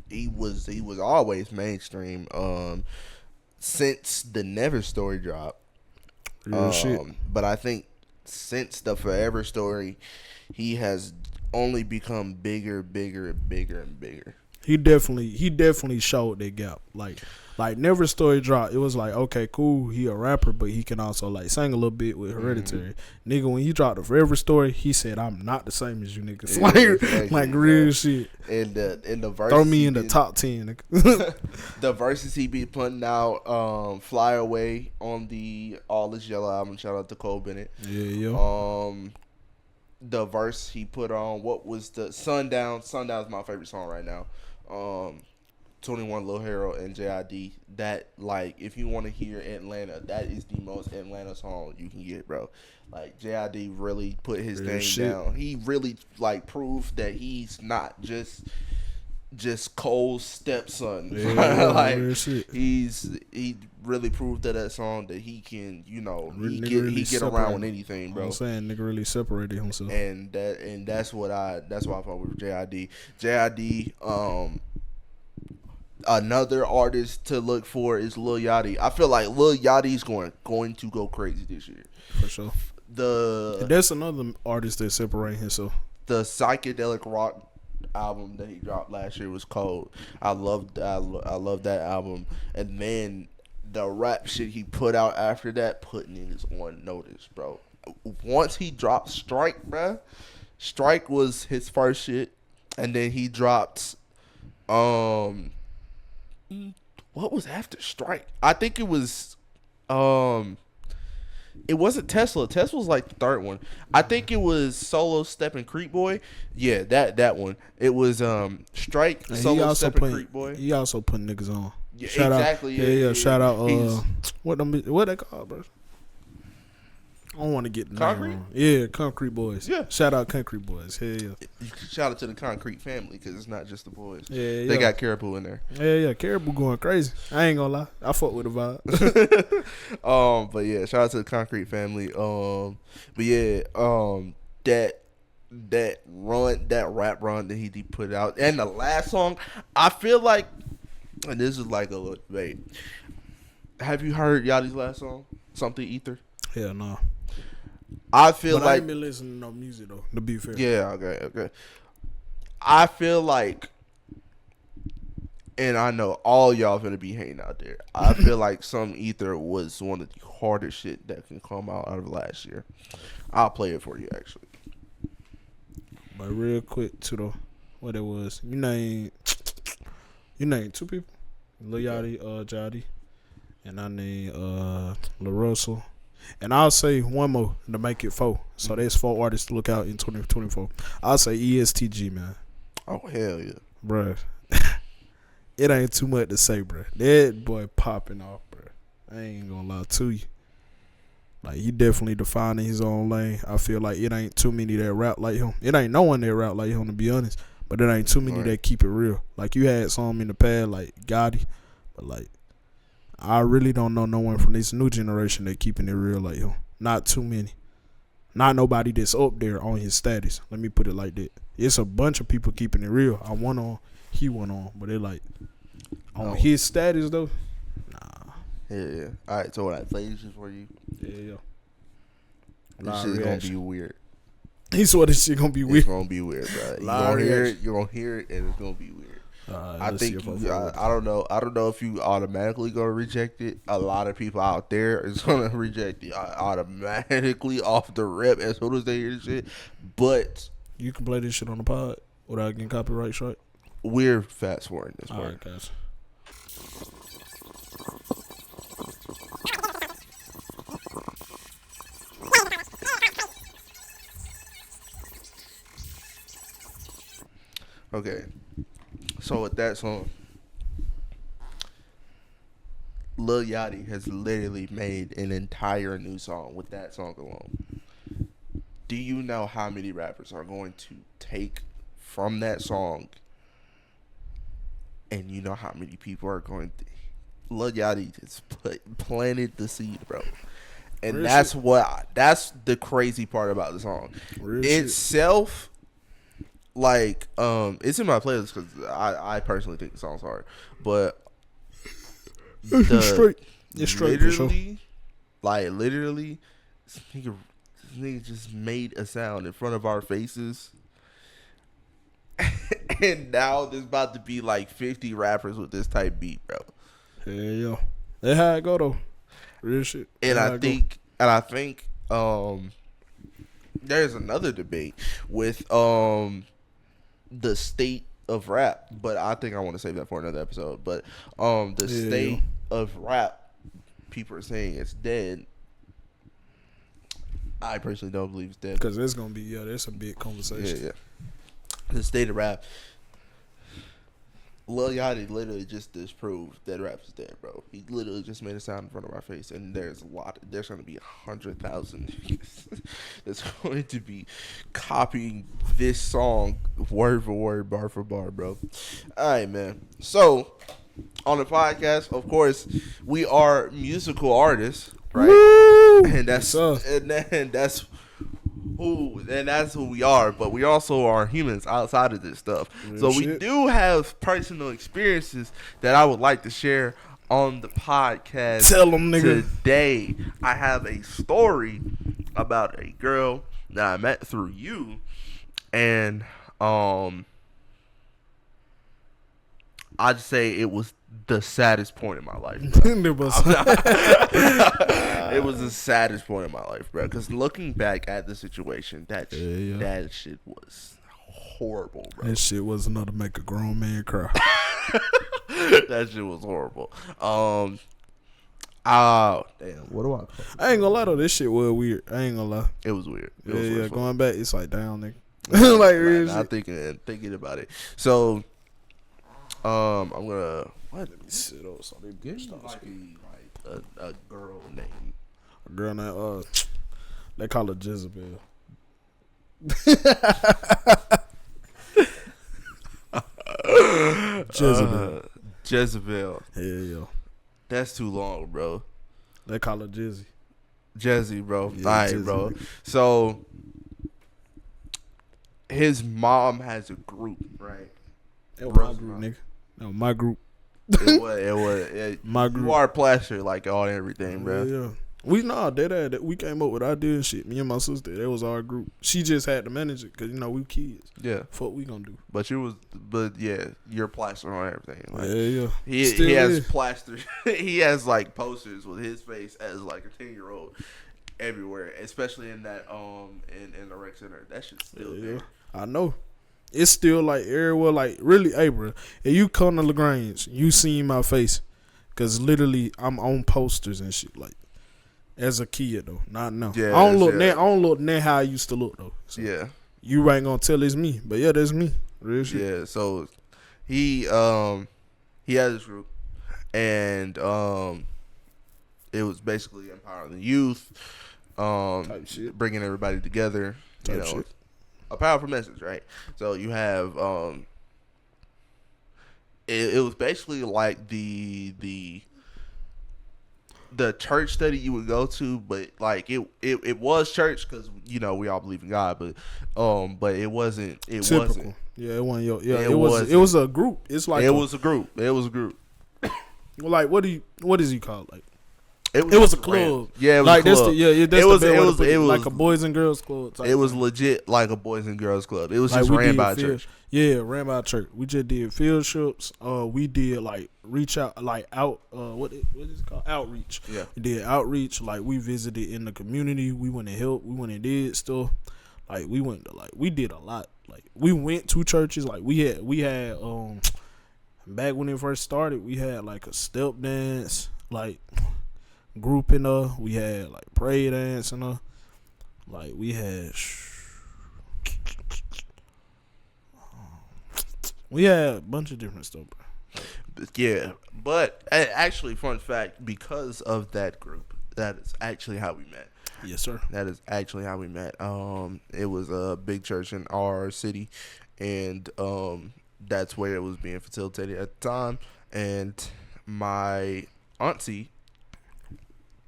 He was always mainstream. Since the Never story dropped. Real shit. But I think since the Forever story, he has only become bigger, and bigger. He definitely showed that gap. Like Never story dropped. It was like, okay, cool. He a rapper, but he can also like sing a little bit with Hereditary. Nigga, when he dropped the Forever story, he said, "I'm not the same as you niggas." Exactly, like real shit. And the verses, throw me in the top 10. Nigga. The verses he be putting out, "Fly Away" on the All Is Yellow album. Shout out to Cole Bennett. Yeah. The verse he put on, what was the Sundown? Sundown's my favorite song right now. 21 Lil Hero and JID. That, like, if you want to hear Atlanta, that is the most Atlanta song you can get, bro. Like, JID really put his Real thing shit. down. He really, like, proved that he's not just Cole's stepson. Yeah, like, real shit. he really proved that song that he can, he Really get around with anything, bro. I'm saying nigga really separated himself. And that's why I fuck with JID. JID. Another artist to look for is Lil Yachty. I feel like Lil Yachty's going to go crazy this year. For sure. That's another artist that separated himself. The psychedelic rock album that he dropped last year was cold. I love that album. And then the rap shit he put out after that, putting niggas on notice, bro. Once he dropped Strike, bro. Strike was his first shit, and then he dropped what was after Strike? I think it was it wasn't Tesla. Tesla was like the third one. I think it was Solo Step and Creek Boy. Yeah, that one. It was Strike, And Solo Step and Creek Boy. He also put niggas on. Yeah, Shout exactly. Out, yeah. Shout out. He's- What they call, bro? I don't want to get the Concrete? name wrong. Yeah, Concrete Boys. Yeah. Shout out Concrete Boys. Hell yeah. Shout out to the Concrete family, because it's not just the boys. Yeah, They got Caribou in there. Yeah. Caribou going crazy. I ain't gonna lie. I fuck with the vibe. But yeah, shout out to the Concrete family. But yeah, that rap run that he put out, and the last song, I feel like, and this is like a little debate. Have you heard Yachty's last song, Something Ether? Hell no. I feel But I like ain't been listening to no music though. To be fair. yeah, okay. I feel like, and I know all y'all gonna be hating out there. I feel like Some Ether was one of the hardest shit that can come out of last year. I'll play it for you actually. But real quick too though, what it was. You named 2 people. Lil Yachty, Jody, and I named Lil Russell. And I'll say one more to make it 4. So there's 4 artists to look out in 2024. I'll say ESTG, man. Oh hell yeah, Bruh. It ain't too much to say, bruh. That boy popping off, bruh. I ain't gonna lie to you. Like, he definitely defining his own lane. I feel like it ain't too many that rap like him. It ain't no one that rap like him, to be honest. But it ain't too many that keep it real. Like, you had some in the past, like Gotti. But, like, I really don't know no one from this new generation that keeping it real like him. Not too many. Not nobody that's up there on his status. Let me put it like that. It's a bunch of people keeping it real. I went on, he went on. But they like, on his status, though, nah. Yeah. All right, so when I play this for you, Yeah. this shit's gonna be weird. He saw this shit gonna be weird. It's gonna be weird, bro. You're gonna hear it, and it's gonna be weird. I think I don't know. I don't know if you automatically gonna reject it. A lot of people out there is gonna reject it automatically off the rip as soon as they hear this shit. But you can play this shit on the pod without getting copyright strike. We're fast forwarding this part. All right, guys. Okay, so with that song, Lil Yachty has literally made an entire new song with that song alone. Do you know how many rappers are going to take from that song, and you know how many people are going to... Lil Yachty just planted the seed, bro. And Real that's shit. that's the crazy part about the song. Real itself... Shit. Like, it's in my playlist because I personally think the song's hard, but it's straight for sure. Literally, this nigga just made a sound in front of our faces, and now there's about to be like 50 rappers with this type beat, bro. Yeah, that's how it go though. Real shit. And I think there's another debate with the state of rap, but I think I want to save that for another episode. But the state of rap, people are saying it's dead. I personally don't believe it's dead because there's gonna be that's a big conversation. Yeah. The state of rap. Lil Yachty literally just disproved that rap is dead, bro. He literally just made a sound in front of our face, and there's going to be 100,000 that's going to be copying this song word for word, bar for bar, bro. All right, man. So on the podcast, of course, we are musical artists, right? Woo! And that's who we are, but we also are humans outside of this stuff. So we do have personal experiences that I would like to share on the podcast. Tell them, nigga. Today, I have a story about a girl that I met through you, and I'd say it was the saddest point in my life. It was the saddest point in my life, bro. Because looking back at the situation, that shit was horrible, bro. That shit was enough to make a grown man cry. That shit was horrible. Damn. What do I call it? I ain't gonna lie though, this shit was weird. I ain't gonna lie. It was weird. It was going back, it's like down, nigga. Like real shit. I'm thinking about it. So, I'm gonna what? Let me sit up so they give me like a girl name. A girl named they call her Jezebel. Jezebel. Yeah. That's too long, bro. They call her Jizzy. Jezzy, bro. Yeah, all right, Jizzy, bro. nigga. So his mom has a group, right? That was my group, nigga. That was my group. It was my group. You are plastered like all and everything, bro. Yeah. We came up with ideas and shit. Me and my sister, that was our group. She just had to manage it because we kids. Yeah. Fuck, we gonna do. But you're plastered on everything. Like, Yeah. He has plaster. He has like posters with his face as like a 10-year-old everywhere, especially in that in the rec center. That shit's still there. I know. It's still like everywhere. Like really, hey, bro. If you come to LaGrange, you seen my face, cause literally I'm on posters and shit like. As a kid though, not now. Yeah, I don't look near how I used to look though. So yeah. You ain't gonna tell it's me, but yeah, that's me. Real shit. Yeah. So he has this group, and it was basically empowering the youth, Type shit. bringing everybody together. Type shit. A powerful message, right? So you have it was basically like the church study you would go to, but like it was church because we all believe in God, but it wasn't. It Typical. wasn't. Yeah, it wasn't. It was a group. It's like it was a group. It was a group. Well, like what is he called? Like it was a club. Yeah, it was like a club. it was like a boys and girls club. It was legit like a boys and girls club. It was like just ran by a church. Yeah, ran by a church. We just did field trips. We did like reach out, like out. What is it called? Outreach. Yeah, we did outreach. Like we visited in the community. We went and helped. We went and did stuff. Like we went to, like we did a lot. Like we went to churches. Like we had back when it first started, we had like a step dance like group in we had like prayer dance and like we had a bunch of different stuff, bro. Yeah, but actually, fun fact, because of that group, that is actually how we met. Yes, sir. That is actually how we met. It was a big church in our city, and that's where it was being facilitated at the time. And my auntie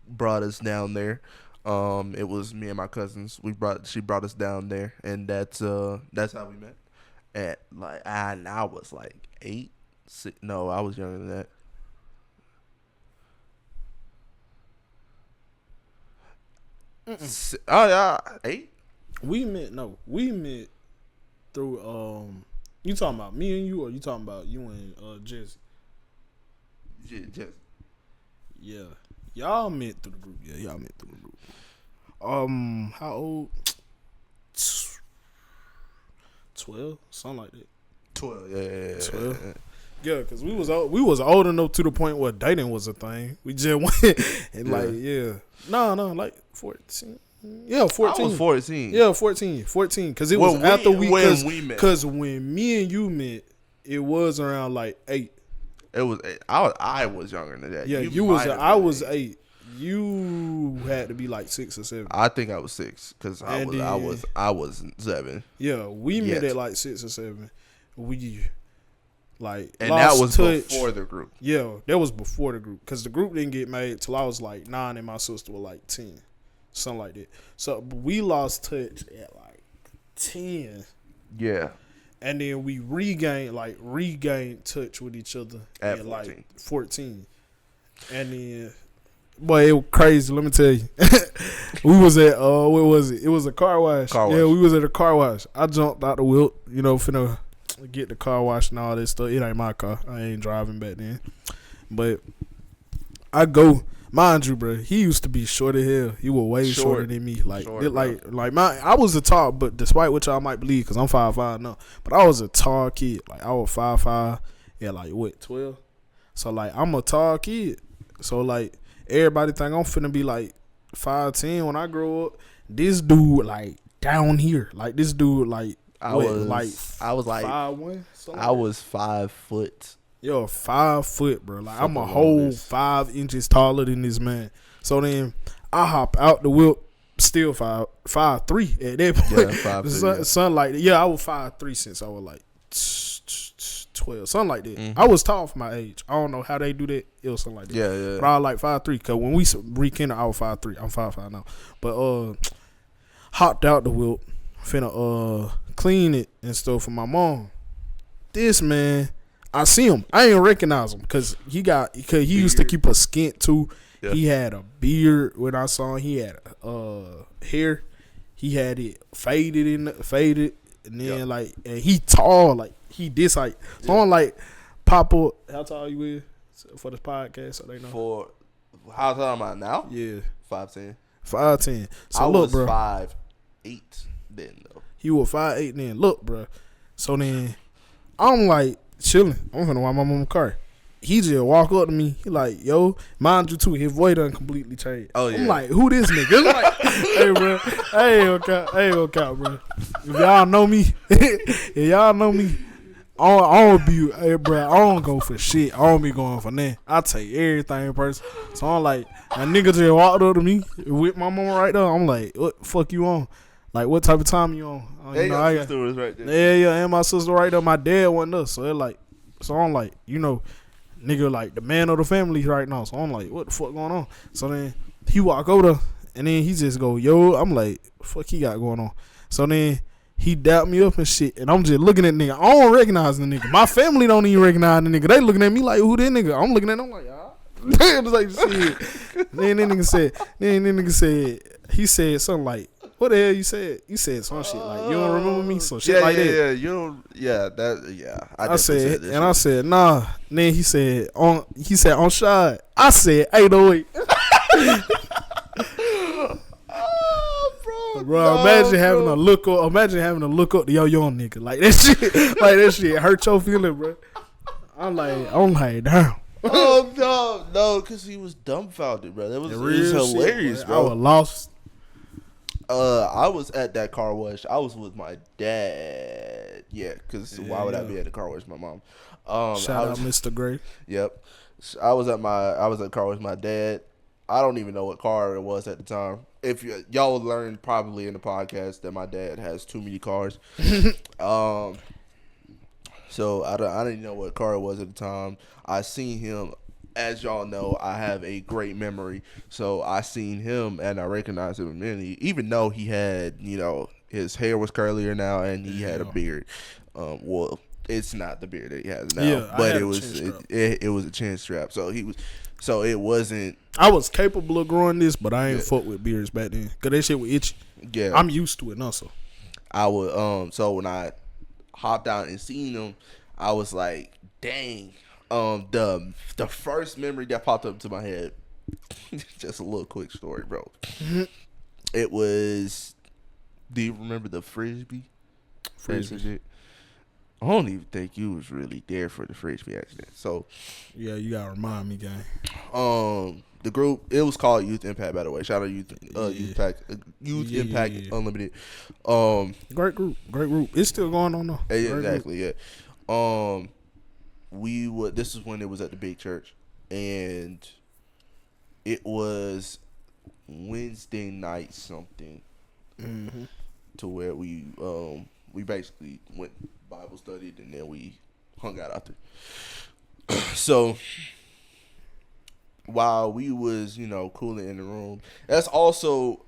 brought us down there. It was me and my cousins. She brought us down there, and that's how we met. At like I was like 8, 6. No, I was younger than that. Oh yeah, 8. We met through you talking about me and you, or you talking about you and Jesse? Jesse. Yeah. Y'all met through the group. Yeah, y'all met through the group. How old? 12, something like that. 12, yeah. 12. Yeah, because we was old enough to the point where dating was a thing. We just went and like 14. Yeah, 14. I was 14. Yeah, 14. Because it was after we met. Because when me and you met, it was around like 8. It was 8. I was younger than that. Yeah, I was 8. You had to be like 6 or 7. I think I was 6 because I was 7. Yeah, we met at like 6 or 7. We and that was touch. Before the group. Yeah, that was before the group because the group didn't get made till I was like 9 and my sister was like 10, something like that. So we lost touch at like 10. Yeah. And then we regained touch with each other at 14. Like 14. And then, boy, it was crazy. Let me tell you, we was at what was it? It was a car wash. Yeah, we was at a car wash. I jumped out the wheel, finna get the car wash and all this stuff. It ain't my car. I ain't driving back then. But I go, mind you, bro. He used to be short as hell. He was way shorter than me. I was a tall, but despite what y'all might believe, because I'm 5'5" now, but I was a tall kid. Like I was 5'5" at like what 12. So like I'm a tall kid. So like everybody think I'm finna be like 5'10" when I grow up. This dude like down here, like this dude like. I was like 5'1". I was 5 foot. Yo, 5 foot, bro. Like I'm a whole 5 inches taller than this man. So then I hop out the whip, still 5'3" at that point. Yeah, 5'3". Something like that. Yeah, I was 5'3" since I was like 12, something like that. Mm-hmm. I was tall for my age. I don't know how they do that. It was something like that. Yeah. But I was like 5'3", cause when we rekindled, I was 5'3". I'm 5'5" now. But hopped out the whip, finna clean it and stuff for my mom. This man, I see him. I ain't recognize him because he used to keep a skint too. Yeah. He had a beard when I saw him. He had hair. He had it faded, and then like, and he tall, like he this height. So I'm like, Papa, how tall you is for this podcast? So they know. For how tall am I now? Yeah, 5'10". 5'10". So I look, was bro, 5'8" then though. he was 5'8" then. Look, bro. So then I'm like chilling. I'm finna watch my mama's car. He just walk up to me. He like, yo, mind you too, his voice done completely changed. Oh yeah. I'm like, who this nigga? Like, hey bro, I ain't gonna count, bro. If y'all know me, I don't be, hey bro, I don't go for shit. I don't be going for nothing. I take everything in person. So I'm like, a nigga just walked up to me with my mama right there. I'm like, what the fuck you on? Like, what type of time you on? Hey, I your sister was right there. Yeah, and my sister right there. My dad wasn't us, so I'm like, nigga, like the man of the family right now. So I'm like, what the fuck going on? So then he walk over there, and then he just go, yo. I'm like, fuck he got going on? So then he dapped me up and shit, and I'm just looking at the nigga. I don't recognize the nigga. My family don't even recognize the nigga. They looking at me like, who that nigga? I'm looking at them like, it's like, shit. Then that nigga said, he said something like, what the hell you said? You said some shit like, you don't remember me? Some shit like that. Yeah, you don't. Yeah, that. Yeah, I said, and I said, nah. Then he said, on shot. I said, 808. Bro, imagine having to look up to your young nigga like that shit hurt your feeling, bro. I'm like, damn. Oh no, because he was dumbfounded, bro. It was hilarious, shit, bro. I was lost. I was at that car wash. I was with my dad. Yeah, because why would I be at the car wash with my mom? Shout out Mr. Gray. Yep. I was at the car wash with my dad. I don't even know what car it was at the time. If y'all will learn probably in the podcast that my dad has too many cars. So I didn't know what car it was at the time. I seen him. As y'all know, I have a great memory. So I seen him and I recognized him immediately, even though he had, his hair was curlier now and he had a beard. Well, it's not the beard that he has now, but it was a chin strap. So it wasn't. I was capable of growing this, but I ain't fuck with beards back then because that shit was itchy. Yeah, I'm used to it now. So I would. So when I hopped out and seen him, I was like, dang. The first memory that popped up into my head, just a little quick story, bro. It was, do you remember the frisbee? Frisbee. I don't even think you was really there for the frisbee accident. So yeah, you gotta remind me, gang. The group, it was called Youth Impact, by the way. Shout out Youth Impact Unlimited. Great group. It's still going on though. Exactly, yeah. This is when it was at the big church, and it was Wednesday night something, to where we basically went Bible studied and then we hung out after. So while we was cooling in the room, that's also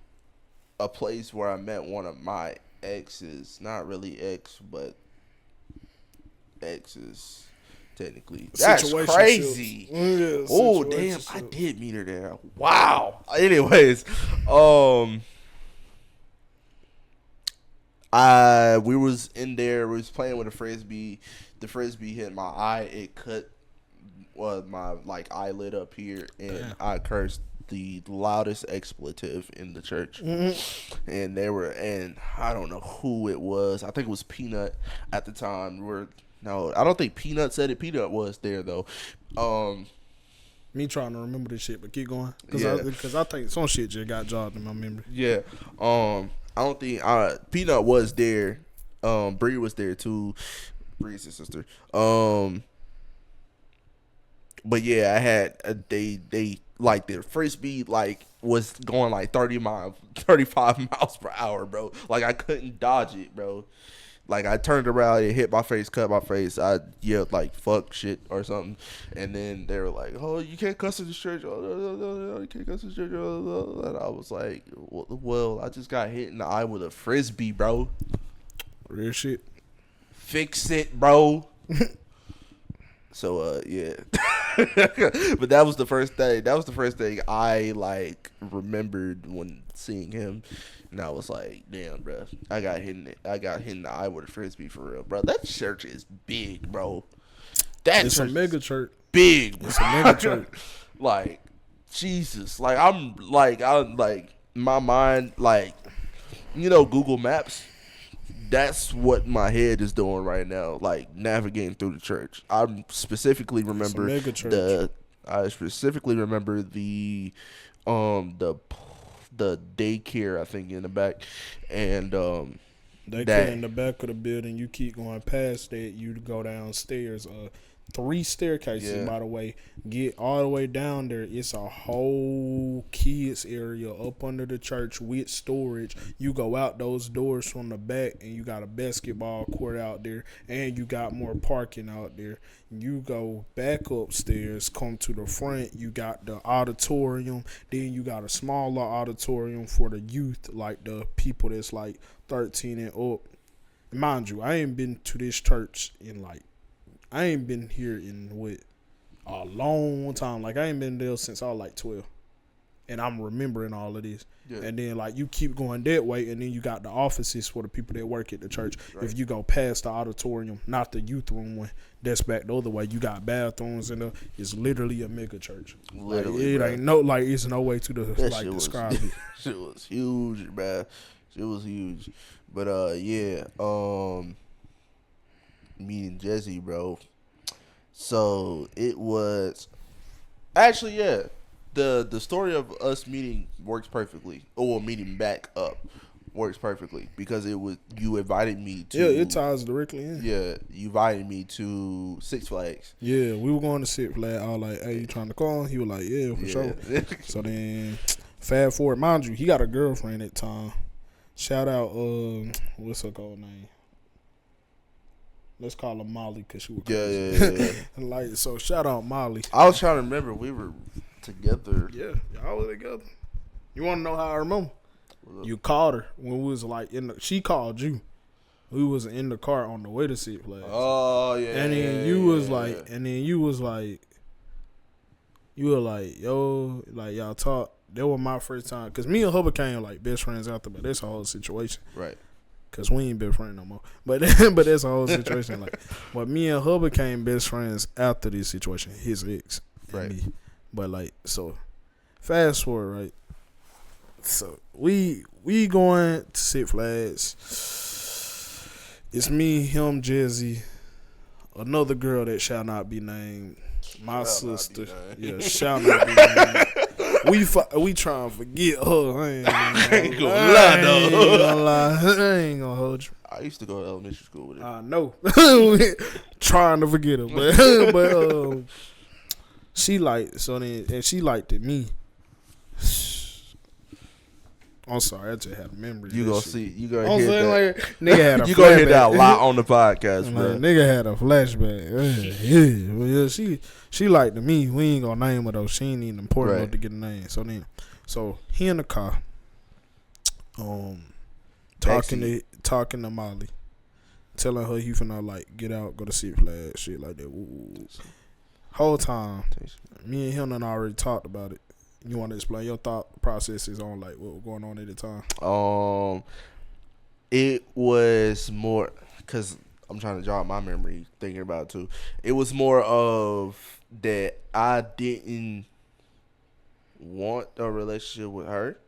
a place where I met one of my exes, not really ex, but exes. Technically, that's crazy. Oh damn, I did meet her there. Wow. Anyways, we was in there. We was playing with a frisbee. The frisbee hit my eye. It cut my eyelid up here, and I cursed the loudest expletive in the church. And and I don't know who it was. I think it was Peanut at the time. No, I don't think Peanut said it. Peanut was there though. Me trying to remember this shit, but keep going. Because I think some shit just got jogged in my memory. Yeah. I don't think Peanut was there. Bree was there too. Bree's his sister. But yeah, I had they their frisbee was going 35 miles per hour, bro. I couldn't dodge it, bro. I turned around, it hit my face, cut my face. I yelled fuck shit or something. And then they were like, oh, you can't cuss in the church. You can't cuss in the church. And I was like, well, I just got hit in the eye with a frisbee, bro. Real shit. Fix it, bro. So yeah, but that was the first thing. That was the first thing I like remembered when seeing him, and I was like, "Damn, bro, I got hit in the eye with a frisbee for real, bro. That church is big, bro. It's a mega church. Big, bro. It's a mega church. Like Jesus, like I'm like my mind, like Google Maps. That's what my head is doing right now, like navigating through the church. I specifically remember the daycare, I think, in the back, and daycare in the back of the building. You keep going past that, you go downstairs. 3 staircases, by the way. Get all the way down there. It's a whole kids area up under the church with storage. You go out those doors from the back, and you got a basketball court out there, and you got more parking out there. You go back upstairs, come to the front. You got the auditorium. Then you got a smaller auditorium for the youth, like the people that's like 13 and up. Mind you, I ain't been to this church in I ain't been here in a long time. Like I ain't been there since I was like 12, and I'm remembering all of this. Yeah. And then you keep going that way, and then you got the offices for the people that work at the church. Right. If you go past the auditorium, not the youth room one, that's back the other way. You got bathrooms in there. It's literally a mega church. Literally, it ain't it's no way to describe it. Shit was huge, man. It was huge, but yeah. Me and Jesse, bro. So it was actually, yeah. The story of us meeting works perfectly. Or meeting back up works perfectly because it was you invited me to. Yeah, it ties directly in. Yeah, you invited me to Six Flags. Yeah, we were going to Six Flags. I was like, "Hey, you trying to call?" He was like, "Yeah, for sure." So then, fast forward, mind you, he got a girlfriend at the time. Shout out, what's her called name? Let's call her Molly because she was crazy. Yeah. So shout out Molly. I was trying to remember we were together. Yeah, y'all were together. You want to know how I remember? You called her when we was she called you. We was in the car on the way to Six Flags. Oh yeah. And then you was like, yo, like y'all talk. That was my first time because me and her became like best friends after, but that's a whole situation. Right. Cause we ain't been friends no more, but that's a whole situation. But me and her became best friends after this situation. His ex, and me. But so, fast forward, right? So we going to Six Flags. It's me, him, Jesse, another girl that shall not be named, my sister. Yeah, shall not be named. We trying to forget her. I ain't gonna lie. I ain't gonna hold you. I used to go to elementary school with her. I know. Trying to forget her, but she she liked it me. I'm sorry, I just had a memory. You gonna see? You gonna hear that? Nigga had a you gonna hear that a lot on the podcast, bro. Nigga had a flashback. Yeah, she liked me. We ain't gonna name her though. She ain't even important enough to get a name. So he in the car, talking to Molly, telling her he finna get out, go to Six Flags, shit like that. Ooh. Whole time, me and him done already talked about it. You want to explain your thought processes on what was going on at the time? It was more because I'm trying to jog my memory thinking about it too. It was more of that I didn't want a relationship with her,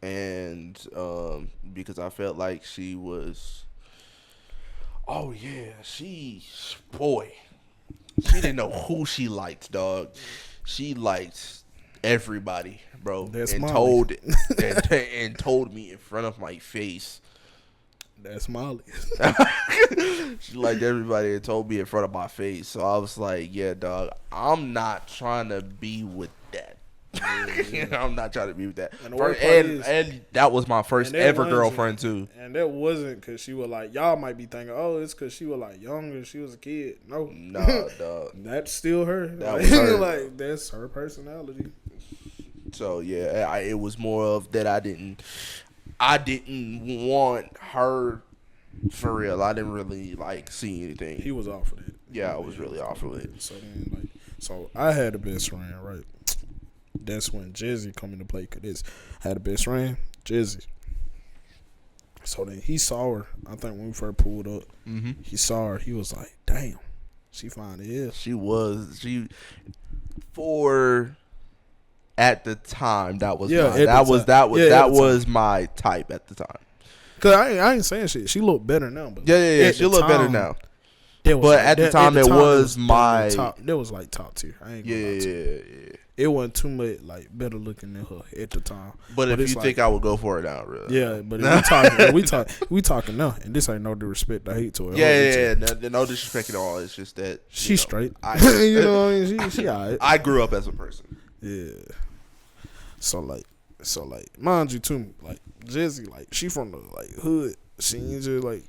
and because I felt like she was. Oh yeah, she didn't know who she liked, dog. She liked everybody, bro. That's and Molly. told me in front of my face. That's Molly. She liked everybody and told me in front of my face. So I was like, yeah, dog, I'm not trying to be with that. Yeah. I'm not trying to be with that. And that was my first ever girlfriend too. And that wasn't because she was y'all might be thinking, oh, it's because she was younger, she was a kid. No, dog. That's still her. That was her. That's her personality. So yeah, it was more of that. I didn't want her for real. I didn't really see anything. He was off of that. Yeah, I was really off of it. So I had a best friend, right? That's when Jizzy come into play. Cause I had a best friend, Jizzy. So then he saw her. I think when we first pulled up, he saw her. He was like, "Damn, she fine as hell." She was at the time that was that was my type at the time. Cause I ain't saying shit. She look better now, but Yeah. She look better now. But at the time, it was my top. That was like top tier. I ain't gonna lie to you. It wasn't too much like better looking than her at the time. But if you think I would go for it now, really? Yeah, but if we talking now, and this ain't no disrespect. I hate to her. Yeah. No disrespect at all. It's just that she's straight. You know what I mean? She alright. I grew up as a person. Yeah. So like, mind you too, like Jizzy, like she from the like hood. She ain't just like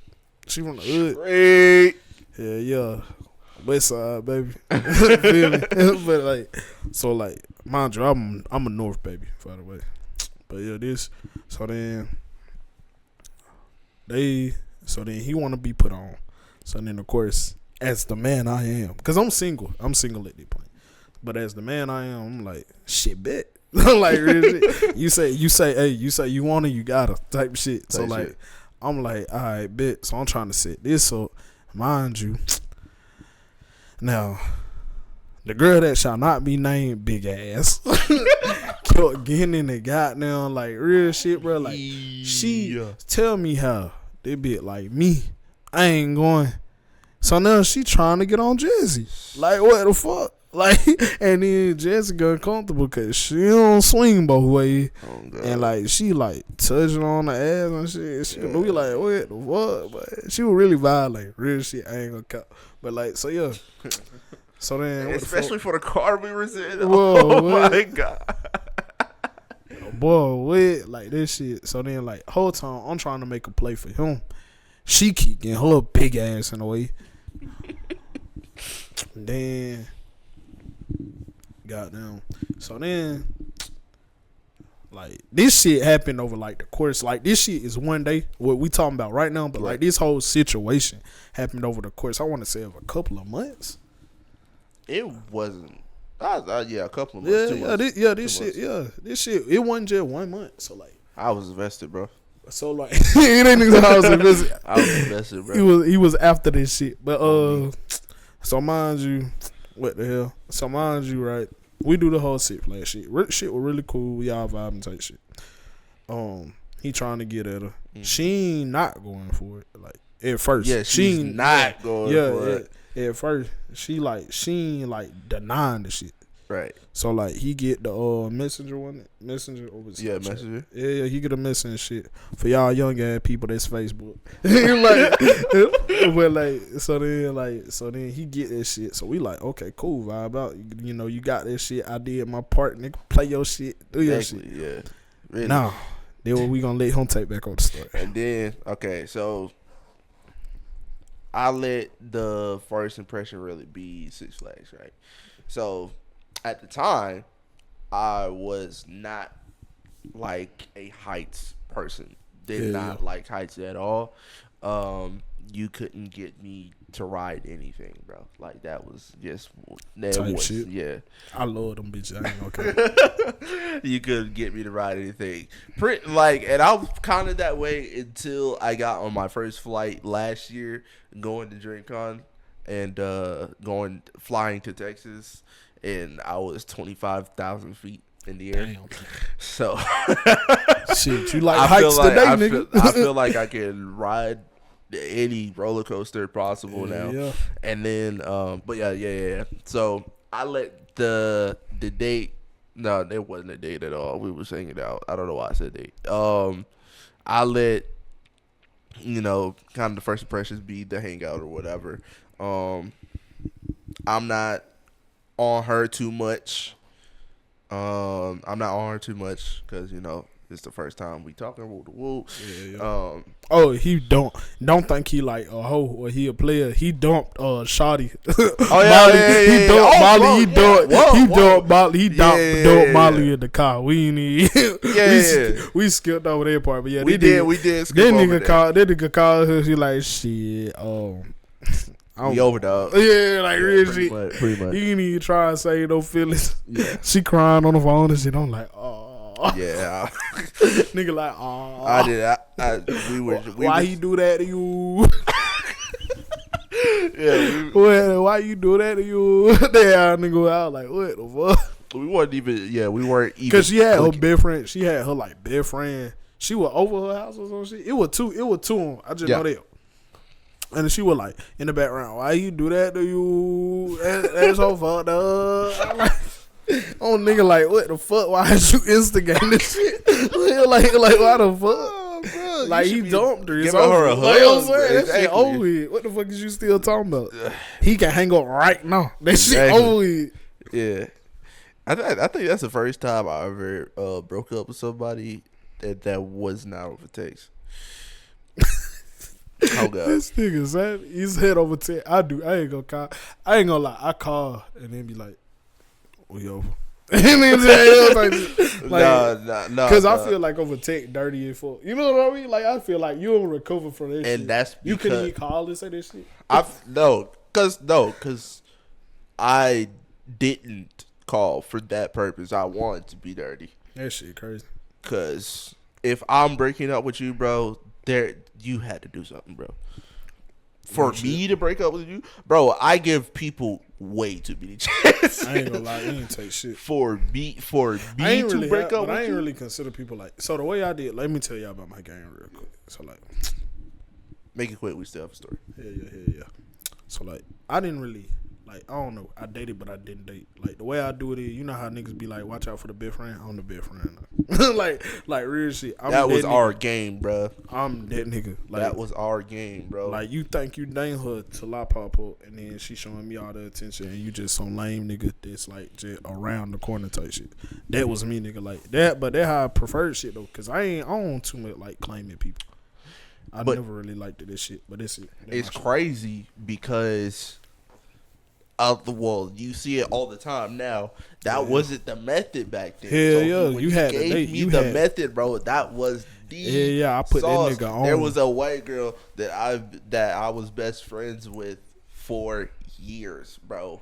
she from the hood. Straight. Yeah. West side, baby. Feel me? But like, so like, mind you, I'm a North baby, by the way. But yeah, so then he want to be put on. So then of course, as the man I am, cause I'm single at this point. But as the man I am, I'm like, shit, bet. Like real shit. You say, hey, you want it, you got it, type shit. So like, shit. I'm like, all right, bet. So I'm trying to set this up. Mind you, now the girl that shall not be named, big ass, kept getting in the goddamn like real shit, bro. Like she tell me how they be like me, I ain't going. So now she trying to get on Jazzy. Like what the fuck? Like, and then Jazzy got uncomfortable because she don't swing both ways. Oh, and like she like touching on the ass and shit. We like, what the fuck? But she was really violent, real shit. I ain't gonna count. But like, so yeah. So then, especially for the car we were in. Whoa, my god. Boy, what? Like this shit. So then, like, whole time I'm trying to make a play for him. She keep getting her little big ass in the way. Then, goddamn. So then, like, this shit happened over like the course. Like, this shit is one day. What we talking about right now, but like this whole situation happened over the course. I want to say of a couple of months. It wasn't. Yeah, a couple of months. This shit. It wasn't just 1 month. So like, I was invested, bro. So like, it ain't even I was invested. I was invested, bro. He was after this shit. But so mind you, what the hell? So mind you, right? We do the whole shit flash shit. Shit was really cool. We all vibing type shit. He trying to get at her. She ain't not going for it. Like at first, yeah, she's not going for it. At first, she ain't like denying the shit. Right. So like he get the messenger one, messenger over. Yeah, messenger. Yeah, he get a messenger shit for y'all young ass people. That's Facebook. Like, but like, so then he get that shit. So we like, okay, cool, vibe out. You know, you got that shit. I did my part, nigga. Play your shit. Do your shit. Yeah. Really. Nah, then we gonna let him take back on the story. And then so I let the first impression really be Six Flags, right? So at the time, I was not like a heights person. Did not like heights at all. You couldn't get me to ride anything, bro. Like that was just type shit. Yeah, I love them bitches. I ain't okay. You couldn't get me to ride anything. And I was kind of that way until I got on my first flight last year, going to DreamCon and flying to Texas, and I was 25,000 feet in the air. Damn. So shit, you like heights today, nigga? I feel like I can ride any roller coaster possible now. Yeah. And then but yeah. So I let the date. No, it wasn't a date at all. We was hanging out. I don't know why I said date. I let kind of the first impressions be the hangout or whatever. I'm not on her too much. Because it's the first time we talking. Woo. Yeah. He don't think he like a hoe or he a player. He dumped Shawty. He dumped Molly. He dumped Molly. He dumped Molly in the car. We ain't we skipped over that part, but yeah, we did. Skip that nigga called her. She like, shit. We overdog. Yeah, like real shit. Pretty much. You ain't even try and say no feelings. Yeah. She crying on the phone and shit. I'm like, oh. Yeah. Nigga like, oh. I did. We were. Why he do that to you? Yeah. Why you do that to you? Damn, nigga. I was like, what the fuck? We weren't even. Yeah, we weren't even. Cause she had her best friend. She had her like best friend. She was over her house or some shit. It was two. It was two of them. I just know that. And she was like in the background. Why you do that to you? That's so fucked up. I'm like, oh nigga, like what the fuck? Why did you instigate this shit? like why the fuck? Bro, like he dumped her. Give her a hug. Like, I'm saying, that Exactly. shit over with. What the fuck is you still talking about? He can hang up right now. That shit Exactly. over with. Yeah. I think that's the first time I ever broke up with somebody that was not over text. Oh god. This nigga said he's head over text. I ain't gonna call. I ain't gonna lie. I call and then be like, we over. And then No. Because I feel like over text dirty as fuck. You know what I mean? Like I feel like you don't recover from that shit. And that's because you couldn't even call and say that shit. Because I didn't call for that purpose. I wanted to be dirty. That shit crazy. Because if I'm breaking up with you, bro, you had to do something, bro. For me to break up with you, bro, I give people way too many chances. I ain't gonna lie, you ain't take shit. For me to break up with you. I ain't really consider people like. So the way I did, let me tell y'all about my game real quick. So like, make it quick. We still have a story. Yeah. So like, I didn't really like. I don't know. I dated, but I didn't date. Like the way I do it is, you know how niggas be like, watch out for the best friend. I'm the best friend. like real shit. That was our game, bro. I'm that nigga. Like, that was our game, bro. Like you think you dang her till I pop up, and then she showing me all the attention, and you just some lame nigga that's like just around the corner type shit. That was me, nigga. Like that, but that how I prefer shit though, cause I don't too much like claiming people. I never really liked this shit, but it's crazy because well, you see it all the time now. That wasn't the method back then. Hell so yeah, when you had gave to date. me the method, bro. That was the I put sauce. that nigga on. There was a white girl that I was best friends with for years, bro.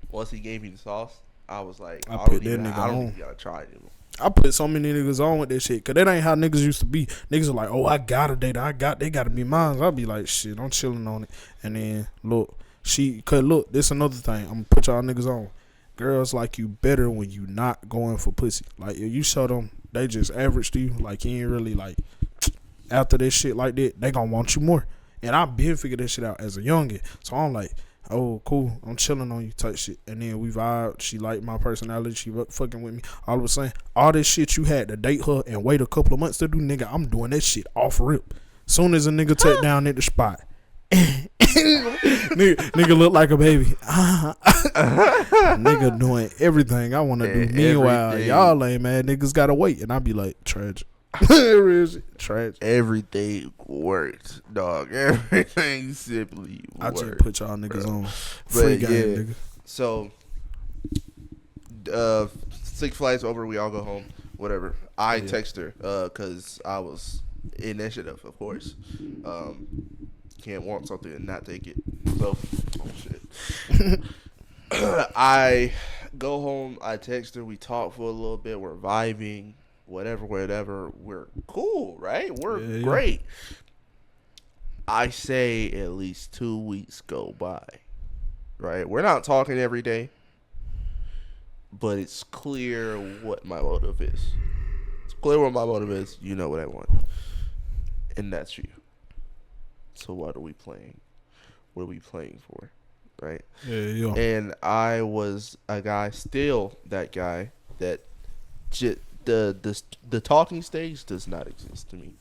Once he gave me the sauce, I was like, I don't even gotta try it anymore. I put so many niggas on with that shit, cause that ain't how niggas used to be. Niggas are like, oh, I gotta date. They gotta be mine. I'll be like, shit, I'm chilling on it. And then look, this another thing. I'm gonna put y'all niggas on. Girls like you better when you not going for pussy. Like if you show them they just average to you, like you ain't really like after this shit like that, they gonna want you more. And I been figured that shit out as a youngin. So I'm like, oh cool, I'm chilling on you type shit. And then we vibe. She liked my personality. She fucking with me. All of a sudden, all this shit you had to date her and wait a couple of months to do, nigga, I'm doing that shit off rip. Soon as a nigga touch down at the spot. nigga look like a baby. Nigga doing everything I want to do. Meanwhile, y'all lame man niggas gotta wait, and I be like, tragic. Tragic. Everything works, dog. Everything simply works. I just put y'all niggas on free game, nigga. So, 6 flights over, we all go home. Whatever. I text her because I was initiative, of course. Can't want something and not take it. So, oh shit. I go home. I text her. We talk for a little bit. We're vibing. Whatever. We're cool, right? We're great. I say at least 2 weeks go by, right? We're not talking every day, but it's clear what my motive is. It's clear what my motive is. You know what I want, and that's you. So what are we playing? What are we playing for, right? Yeah. And I was a guy, still that guy that the talking stage does not exist to me.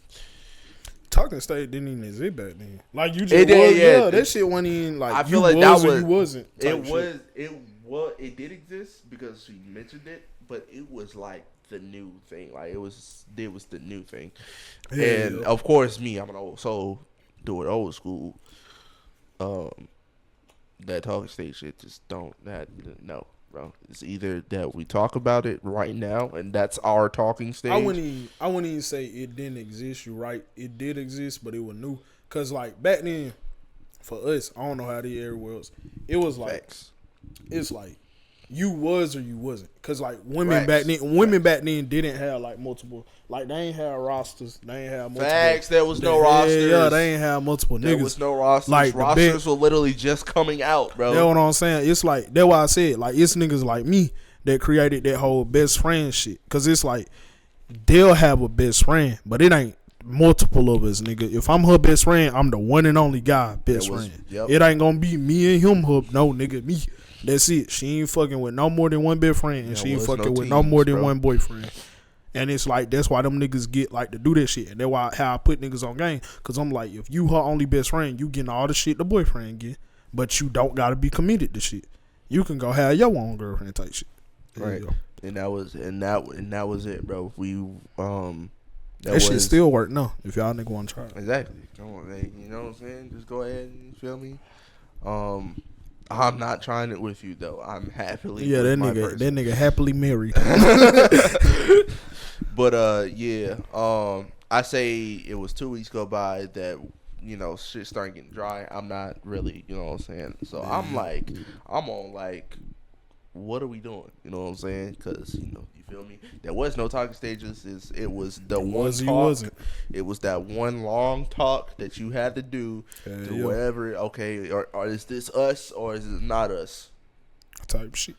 Talking stage didn't even exist back then. Like you just that shit wasn't even like I feel like that was you wasn't. It did exist because she mentioned it, but it was like the new thing. Like it was the new thing. Yeah, and of course me, I'm an old soul. Do it old school. That talking stage shit just no, bro. It's either that we talk about it right now and that's our talking stage. I wouldn't even say it didn't exist. You're right, it did exist, but it was new. Cause like back then, for us, I don't know how the everywhere else. It was like Facts. it's like you was or you wasn't. Cause like women Facts. back then didn't have like multiple, like they ain't have rosters. They ain't have multiple. Facts. There was no rosters. Yeah, they ain't have multiple niggas. There was no rosters. Like, rosters were literally just coming out, bro. That's what I'm saying. It's like that's why I said like it's niggas like me that created that whole best friend shit. Cause it's like they'll have a best friend, but it ain't multiple of us, nigga. If I'm her best friend, I'm the one and only guy best friend. Yep. It ain't gonna be me and him. No, nigga, me. That's it. She ain't fucking with no more than one best friend, and she ain't fucking with no more than one boyfriend. And it's like that's why them niggas get like to do that shit, and that's why how I put niggas on game. Cause I'm like, if you her only best friend, you getting all the shit the boyfriend get, but you don't gotta be committed to shit. You can go have your own girlfriend type shit. Right. And that was it, bro. We that shit still work no. If y'all nigga want to try it. Exactly. Come on, man. You know what I'm saying? Just go ahead and feel me. I'm not trying it with you though. I'm happily with my person. That nigga happily married. But yeah. I say it was 2 weeks go by that shit started getting dry. I'm not really, you know what I'm saying. So I'm on like, what are we doing? You know what I'm saying? Because you feel me. There was no talking stages. It was the one talk. It was that one long talk that you had to do to whatever. Okay, or is this us or is it not us? Type shit.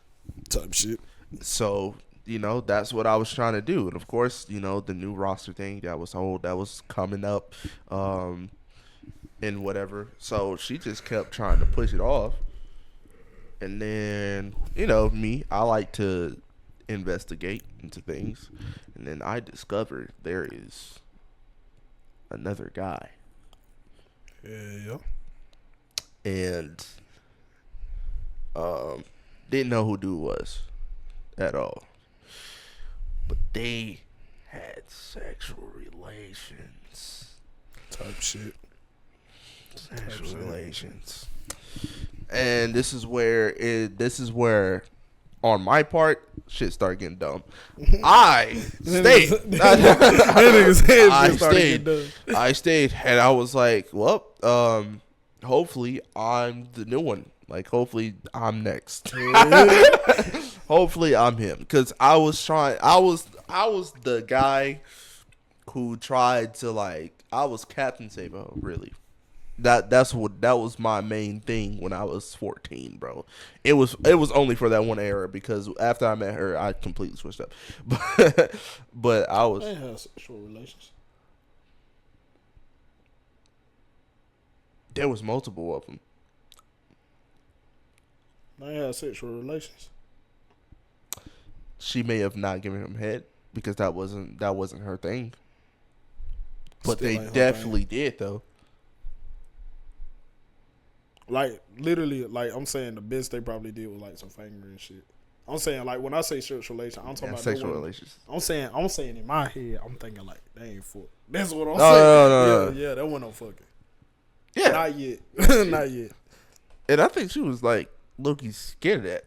So that's what I was trying to do, and of course the new roster thing that was coming up, and whatever. So she just kept trying to push it off. And then, me, I like to investigate into things. And then I discovered there is another guy. Yeah. And didn't know who dude was at all. But they had sexual relations. Type shit. Sexual relations. And this is where on my part shit started getting dumb. I stayed and I was like, well, hopefully I'm the new one. Like hopefully I'm next. Hopefully I'm him, cuz I was the guy who tried to I was Captain Sabo, really. That was my main thing when I was 14, bro. It was only for that one era, because after I met her, I completely switched up. But I was. They had sexual relations. There was multiple of them. They had sexual relations. She may have not given him head because that wasn't her thing. But Still they definitely did though. Like literally, like I'm saying, the best they probably did was like some fingering and shit. I'm saying like when I say sexual relations, I'm talking about sexual relations. I'm saying in my head, I'm thinking like they ain't fuck. That's what I'm saying. No. Yeah, that wasn't no fucking. Yeah, not yet, not yet. And I think she was like low-key scared of that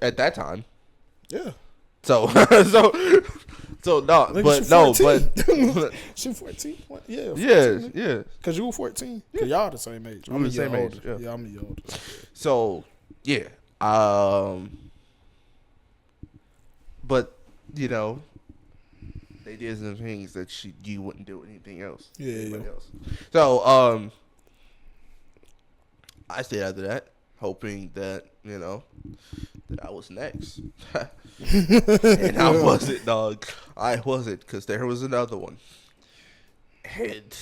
at that time. Yeah. So no, but no, but she 14. Yeah. 14, yeah. Cause you were 14. Cause y'all the same age. I'm the same age. Yeah, I'm the older. So yeah, but they did some things that you wouldn't do anything else. Yeah. Else. So I stayed after that, hoping that that I was next. And I wasn't, dog. I wasn't, because there was another one. And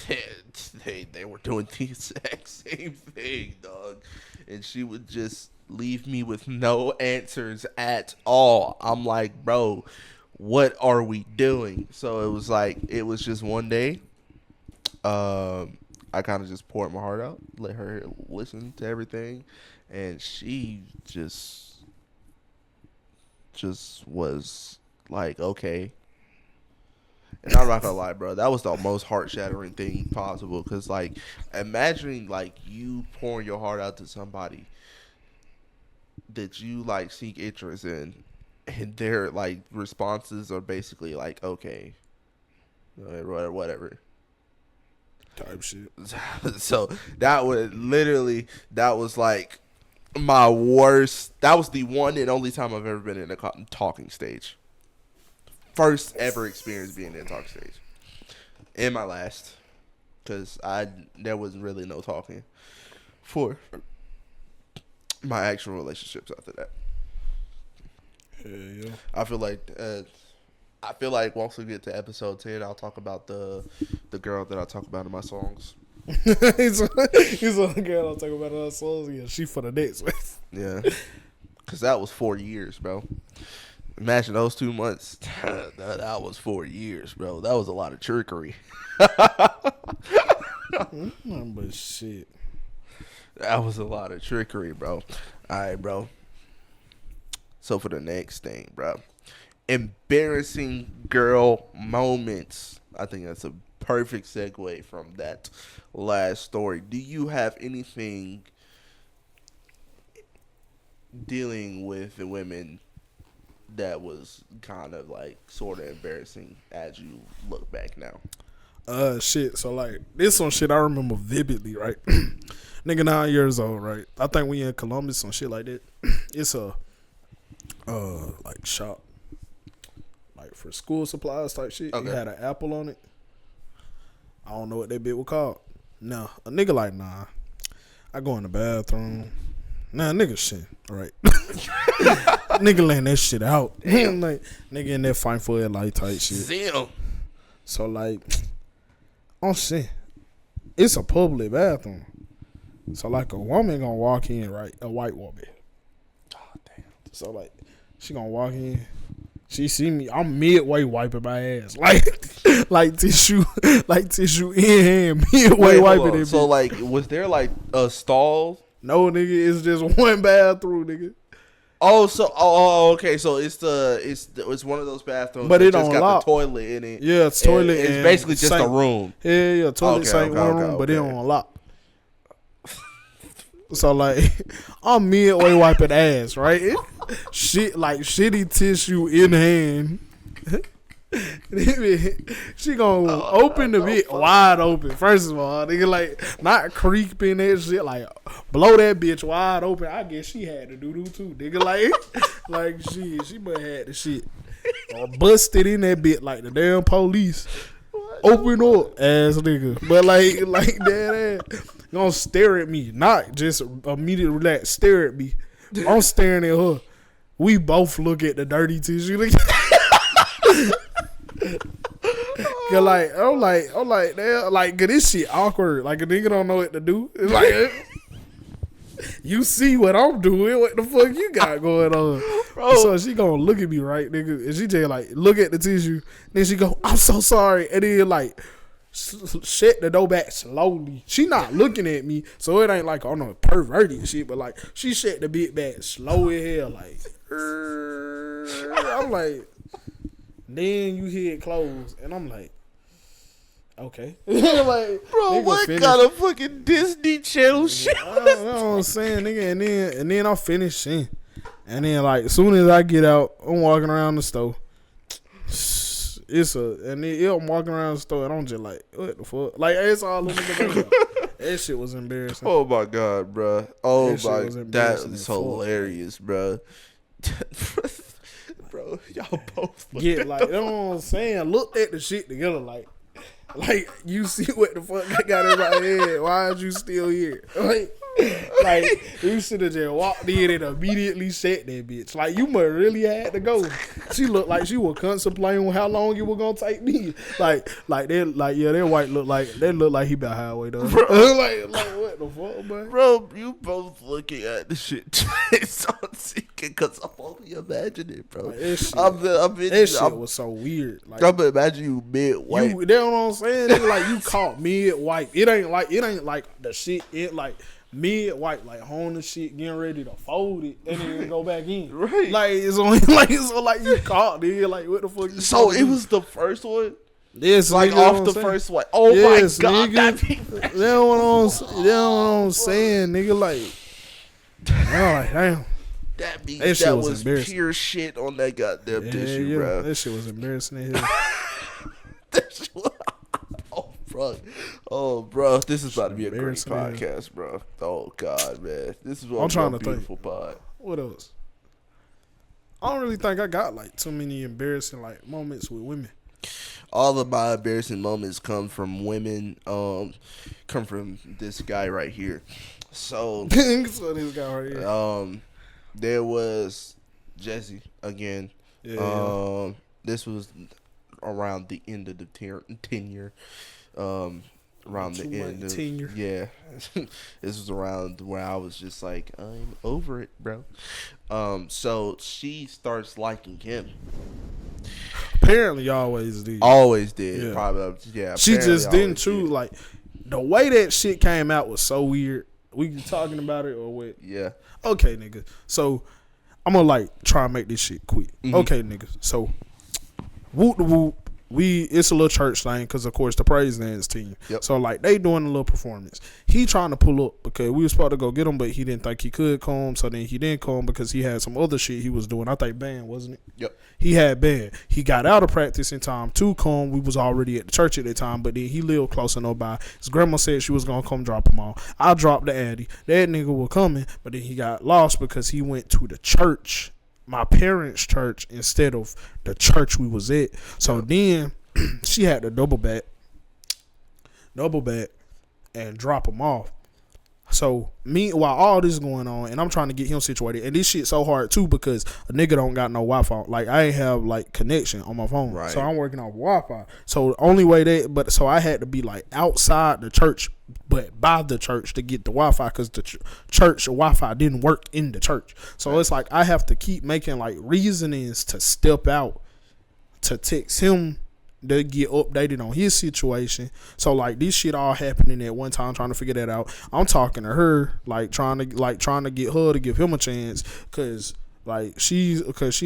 they were doing the exact same thing, dog. And she would just leave me with no answers at all. I'm like, bro, what are we doing? So it was just one day. I kind of just poured my heart out, let her listen to everything. And she just was like, okay. And I'm not gonna lie, bro, that was the most heart-shattering thing possible, because imagining you pouring your heart out to somebody that you seek interest in, and their responses are basically okay, whatever. type shit. So that was like my worst. That was the one and only time I've ever been in a talking stage. First ever experience being in a talking stage. And my last, because there was really no talking for my actual relationships after that. Yeah. I feel like once we get to episode 10, I'll talk about the girl that I talk about in my songs. He's a girl I'll talk about in her songs. Yeah, she for the next one. Yeah, because that was 4 years, bro. Imagine those 2 months. That was 4 years, bro. That was a lot of trickery. But shit. That was a lot of trickery, bro. All right, bro. So for the next thing, bro. Embarrassing girl moments. I think that's a perfect segue from that last story. Do you have anything dealing with the women that was kind of like sort of embarrassing as you look back now? Shit. So like this some shit I remember vividly, right? Nigga 9 years old, right? I think we in Columbus, some shit like that. It's a like shop, like for school supplies type shit. Okay. It had an apple on it. I don't know what that bit was called. No, a nigga like nah. I go in the bathroom. Nah, nigga shit. All right. Nigga laying that shit out. Like nigga in there fighting for it like type shit. Damn. So like, oh shit, it's a public bathroom. So like a woman gonna walk in, right? A white woman. Oh damn. So like, she gonna walk in. She see me. I'm midway wiping my ass, like tissue in hand. Midway wiping it. So like, was there like a stall? No, nigga, it's just one bathroom, nigga. Oh, okay. So it's one of those bathrooms, but it just don't got lock. the toilet in it. Yeah, it's toilet. It's and basically just sink. a room. Yeah, toilet, Okay, sink, one room, but it okay. don't lock. So like, I'm midway wiping ass, right? Shit, like shitty tissue in hand. She gonna open the bit wide open. First of all, nigga, like not creeping that shit, like blow that bitch wide open. I guess she had to do too, nigga. Like she but had the shit or busted in that bit like the damn police. Open up, ass nigga. But like that ass gonna stare at me, not just immediately relax. Stare at me. I'm staring at her. We both look at the dirty tissue. Cause like I'm like damn, like cause this shit awkward. Like a nigga don't know what to do. It's like you see what I'm doing. What the fuck you got going on, bro? So she gonna look at me, right, nigga, and she just like look at the tissue. Then she go, "I'm so sorry," and then like shut the door back slowly. She not looking at me, so it ain't like on no perverted shit, but like she shut the bit back slow as hell, like. I'm like. Then you hear it close, and I'm like, okay. Like, bro, what finished. kind of fucking Disney Channel shit? You know what I'm saying, nigga? And then I'm finishing. And then, like, as soon as I get out, I'm walking around the store. I'm walking around the store, and I'm just like, what the fuck? Like, it's all in the background. That shit was embarrassing. Oh, my God, bro. Oh, that is hilarious, bro. Bro, y'all both like, you know what I'm saying? Looked at the shit together, like you see what the fuck I got in my head. Why is you still here? Like you should have just walked in and immediately said that bitch. Like you must really had to go. She looked like she was contemplating how long it was gonna take me. Like that white look like he about halfway done. Bro. like what the fuck, man? Bro, you both looking at the shit. It's so sick because I'm only imagining it, bro. Like, that shit was so weird. Like I'm imagine you mid-white. You know what I'm saying? Nigga, like you caught mid-white. It ain't like the shit. It like mid-white, like holding the shit, getting ready to fold it, and then go back in. Right. Like it's only like you caught it. Like what the fuck? So it was the first one. Yes, like nigga, off the first one. Oh yes, my God, nigga. That's what I'm saying, nigga. Like, damn. That was pure shit on that goddamn tissue, bro. That shit was embarrassing. Oh, fuck. Oh, bro, this is about to be a great Embarrassing, podcast, bro. Oh God, man, this is what I'm trying to beautiful think. pod. What else? I don't really think I got like too many embarrassing like moments with women. All of my embarrassing moments come from women. Come from this guy right here. So, So this guy right here. there was Jesse again. Yeah. This was around the end of the tenure. Around the end of tenure. Yeah. This was around where I was just like, I'm over it, bro. So she starts liking him. Apparently, you always did. Always did. Yeah. Probably. Yeah. She just apparently didn't always choose. did. Like the way that shit came out was so weird. We talking about it or what? Yeah. Okay, nigga. So I'm gonna like try and make this shit quick. Mhm. Okay, nigga. So whoop the whoop. It's a little church thing because of course the praise dance team. Yep. So like they doing a little performance. He trying to pull up because we was supposed to go get him, but he didn't think he could come. So then he didn't come because he had some other shit he was doing. I think band, wasn't it? Yep. He had band. He got out of practice in time to come. We was already at the church at the time, but then he lived close enough by. His grandma said she was gonna come drop him off. I dropped the Addy. That nigga was coming, but then he got lost because he went to the church, my parents' church, instead of the church we was at. So then she had to double back and drop him off. So while all this is going on, and I'm trying to get him situated, and this shit so hard too because a nigga don't got no Wi-Fi. Like I ain't have like connection on my phone, Right. So I'm working off Wi-Fi. So the only way so I had to be like outside the church, but by the church to get the Wi-Fi because the church Wi-Fi didn't work in the church. So It's like I have to keep making like reasonings to step out to text him to get updated on his situation. So like this shit all happening at one time, trying to figure that out. I'm talking to her, like trying to get her to give him a chance, cause she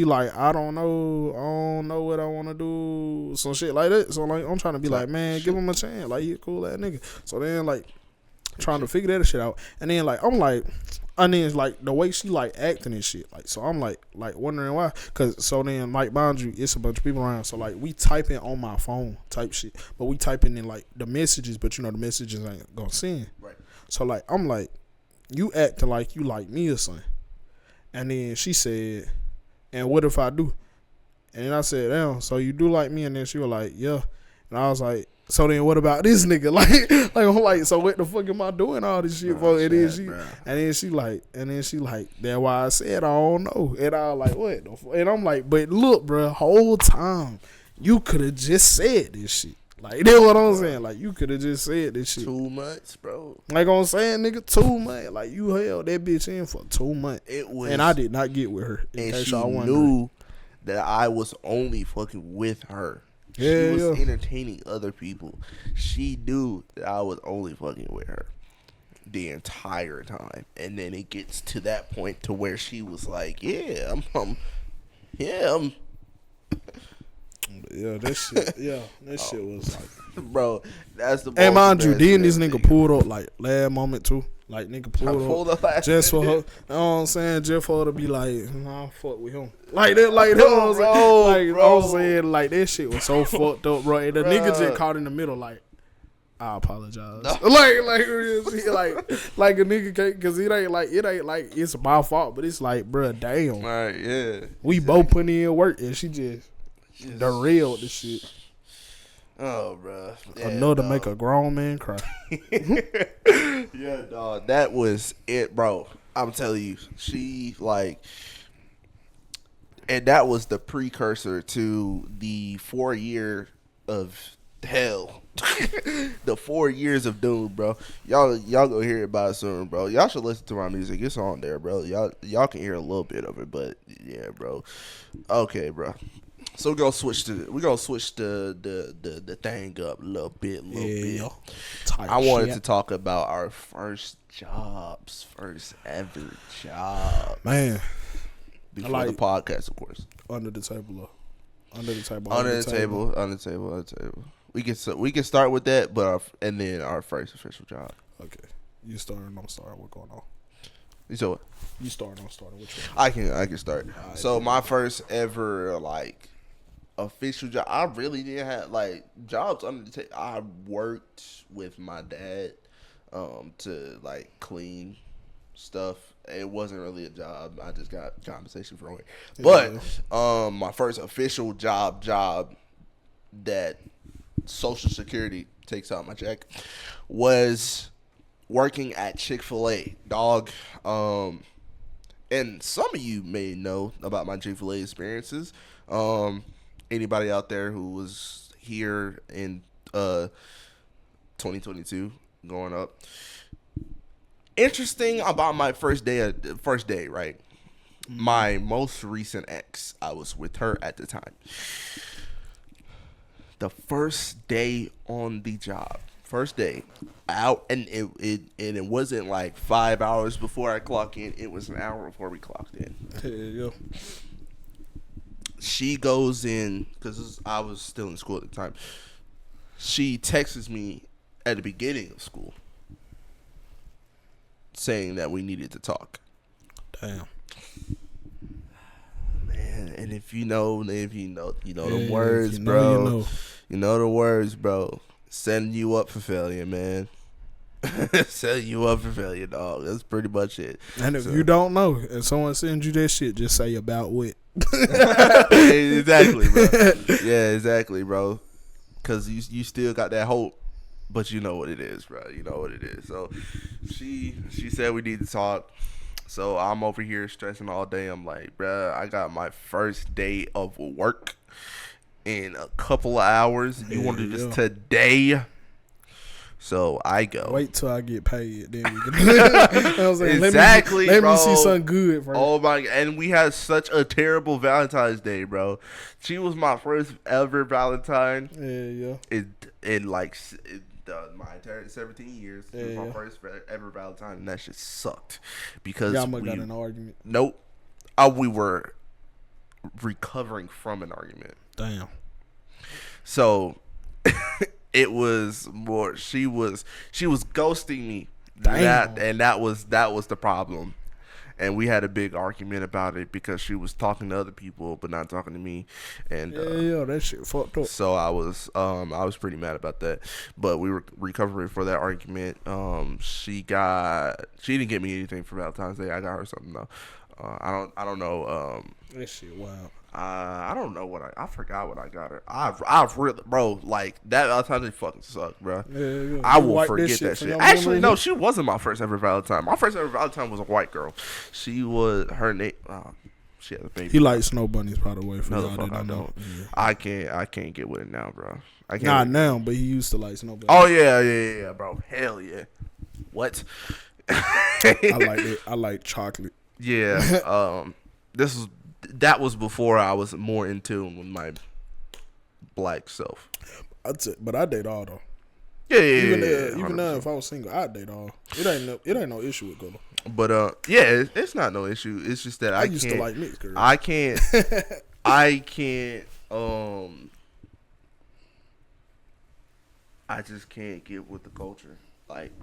like I don't know what I want to do, some shit like that. So like I'm trying to be like, man, give him a chance, like he a cool ass nigga. So then like trying to figure that shit out, and then like I'm like. And then it's like the way she like acting and shit. Like so I'm like wondering why. Cause so then like mind you, it's a bunch of people around. So like we typing on my phone type shit. But we typing in like the messages, but you know the messages ain't gonna send. Right. So like I'm like, you acting like you like me or something. And then she said, and what if I do? And then I said, damn, so you do like me? And then she was like, yeah. And I was like, so then what about this nigga? Like I'm like, so what the fuck am I doing all this shit for? And then she like, that's why I said I don't know. And I was like, what the fuck? And I'm like, but look, bro, whole time you could have just said this shit. Like that's what I'm saying. Like you could have just said this shit. 2 months, bro. Like I'm saying, nigga, 2 months. Like you held that bitch in for 2 months. It was, and I did not get with her. And she knew that I was only fucking with her. She was entertaining other people. She knew that I was only fucking with her the entire time. And then it gets to that point to where she was like, yeah, I'm Yeah, that shit. Yeah, that shit was like, bro. That's the. And mind you, then this nigga pulled up like last moment too. Like nigga pulled up just for her. You know what I'm saying? Just for her to be like, nah, fuck with him. Like that, like that. I'm saying, like I'm saying, like that shit was so fucked up, bro. And the nigga just caught in the middle, like. I apologize. Like a nigga can't, cause it ain't like it's my fault, but it's like, bro, damn. Right, yeah. We both put in work, and she just derailed the shit. Oh, bro. Yeah, enough to make a grown man cry. Yeah, dog. That was it, bro. I'm telling you, she like, and that was the precursor to the 4 year of hell. The 4 years of doom, bro. Y'all go hear it about it soon, bro. Y'all should listen to my music. It's on there, bro. Y'all can hear a little bit of it, but yeah, bro. Okay, bro. So we're gonna switch the thing up a little bit. I wanted to talk about our first ever job, man. Before the podcast, of course. Under the table. We can start with that, but and then our first official job. Okay, you starting? I'm starting. What's going on? You said what? You starting? I'm starting. Which one? I can start. Right, so my first ever like official job, I really didn't have like jobs under the table. I worked with my dad to like clean stuff. It wasn't really a job. I just got compensation for it. But my first official job that Social Security takes out my check was working at Chick-fil-A, dog. And some of you may know about my Chick-fil-A experiences. Anybody out there who was here in 2022 going up. Interesting about my first day, right? My most recent ex, I was with her at the time. The first day on the job, first day out, and it wasn't like 5 hours before I clock in. It was an hour before we clocked in. Yeah. She goes in because I was still in school at the time. She texts me at the beginning of school saying that we needed to talk. Damn. Man, and if you know the words, bro. You know the words, bro. Setting you up for failure, man. Setting you up for failure, dog. That's pretty much it. And if you don't know, and someone sends you that shit, just say about what. Exactly, bro. Yeah, exactly, bro. Because you still got that hope. But you know what it is, bro. You know what it is. So she said we need to talk. So I'm over here stressing all day. I'm like, bro, I got my first day of work in a couple of hours. You want to do this today? So I go. Wait till I get paid. Then we can. I was like, exactly, let bro. me see something good first. Oh my! And we had such a terrible Valentine's Day, bro. She was my first ever Valentine. Yeah. My entire 17 years. It was my first ever Valentine, and that shit sucked because y'all got an argument. Nope. We were recovering from an argument. Damn. So it was more. She was ghosting me. Damn. That was the problem. And we had a big argument about it because she was talking to other people but not talking to me. And that shit fucked up. So I was pretty mad about that. But we were recovering for that argument. She didn't get me anything for Valentine's Day. I got her something though. I don't know. That shit wild. I don't know I forgot what I got her. I've really, bro, like that Valentine's Day fucking sucked, bro. Yeah. I will forget that shit. Actually, no, she wasn't my first ever Valentine. My first ever Valentine was a white girl. She was her name. She had a baby. He likes snow bunnies, by the way. For no, y'all the fuck that I don't. Yeah. I can't get with it now, bro. I can't. Not now, but he used to like snow bunnies. Oh yeah, bro. Hell yeah. What? I like it. I like chocolate. Yeah. That was before I was more in tune with my black self. But I date all though. Yeah. Even now, if I was single, I'd date all. It ain't no issue with girl. But yeah, it's not no issue. It's just that I used to like mixed girls. I can't. I just can't get with the culture. Like,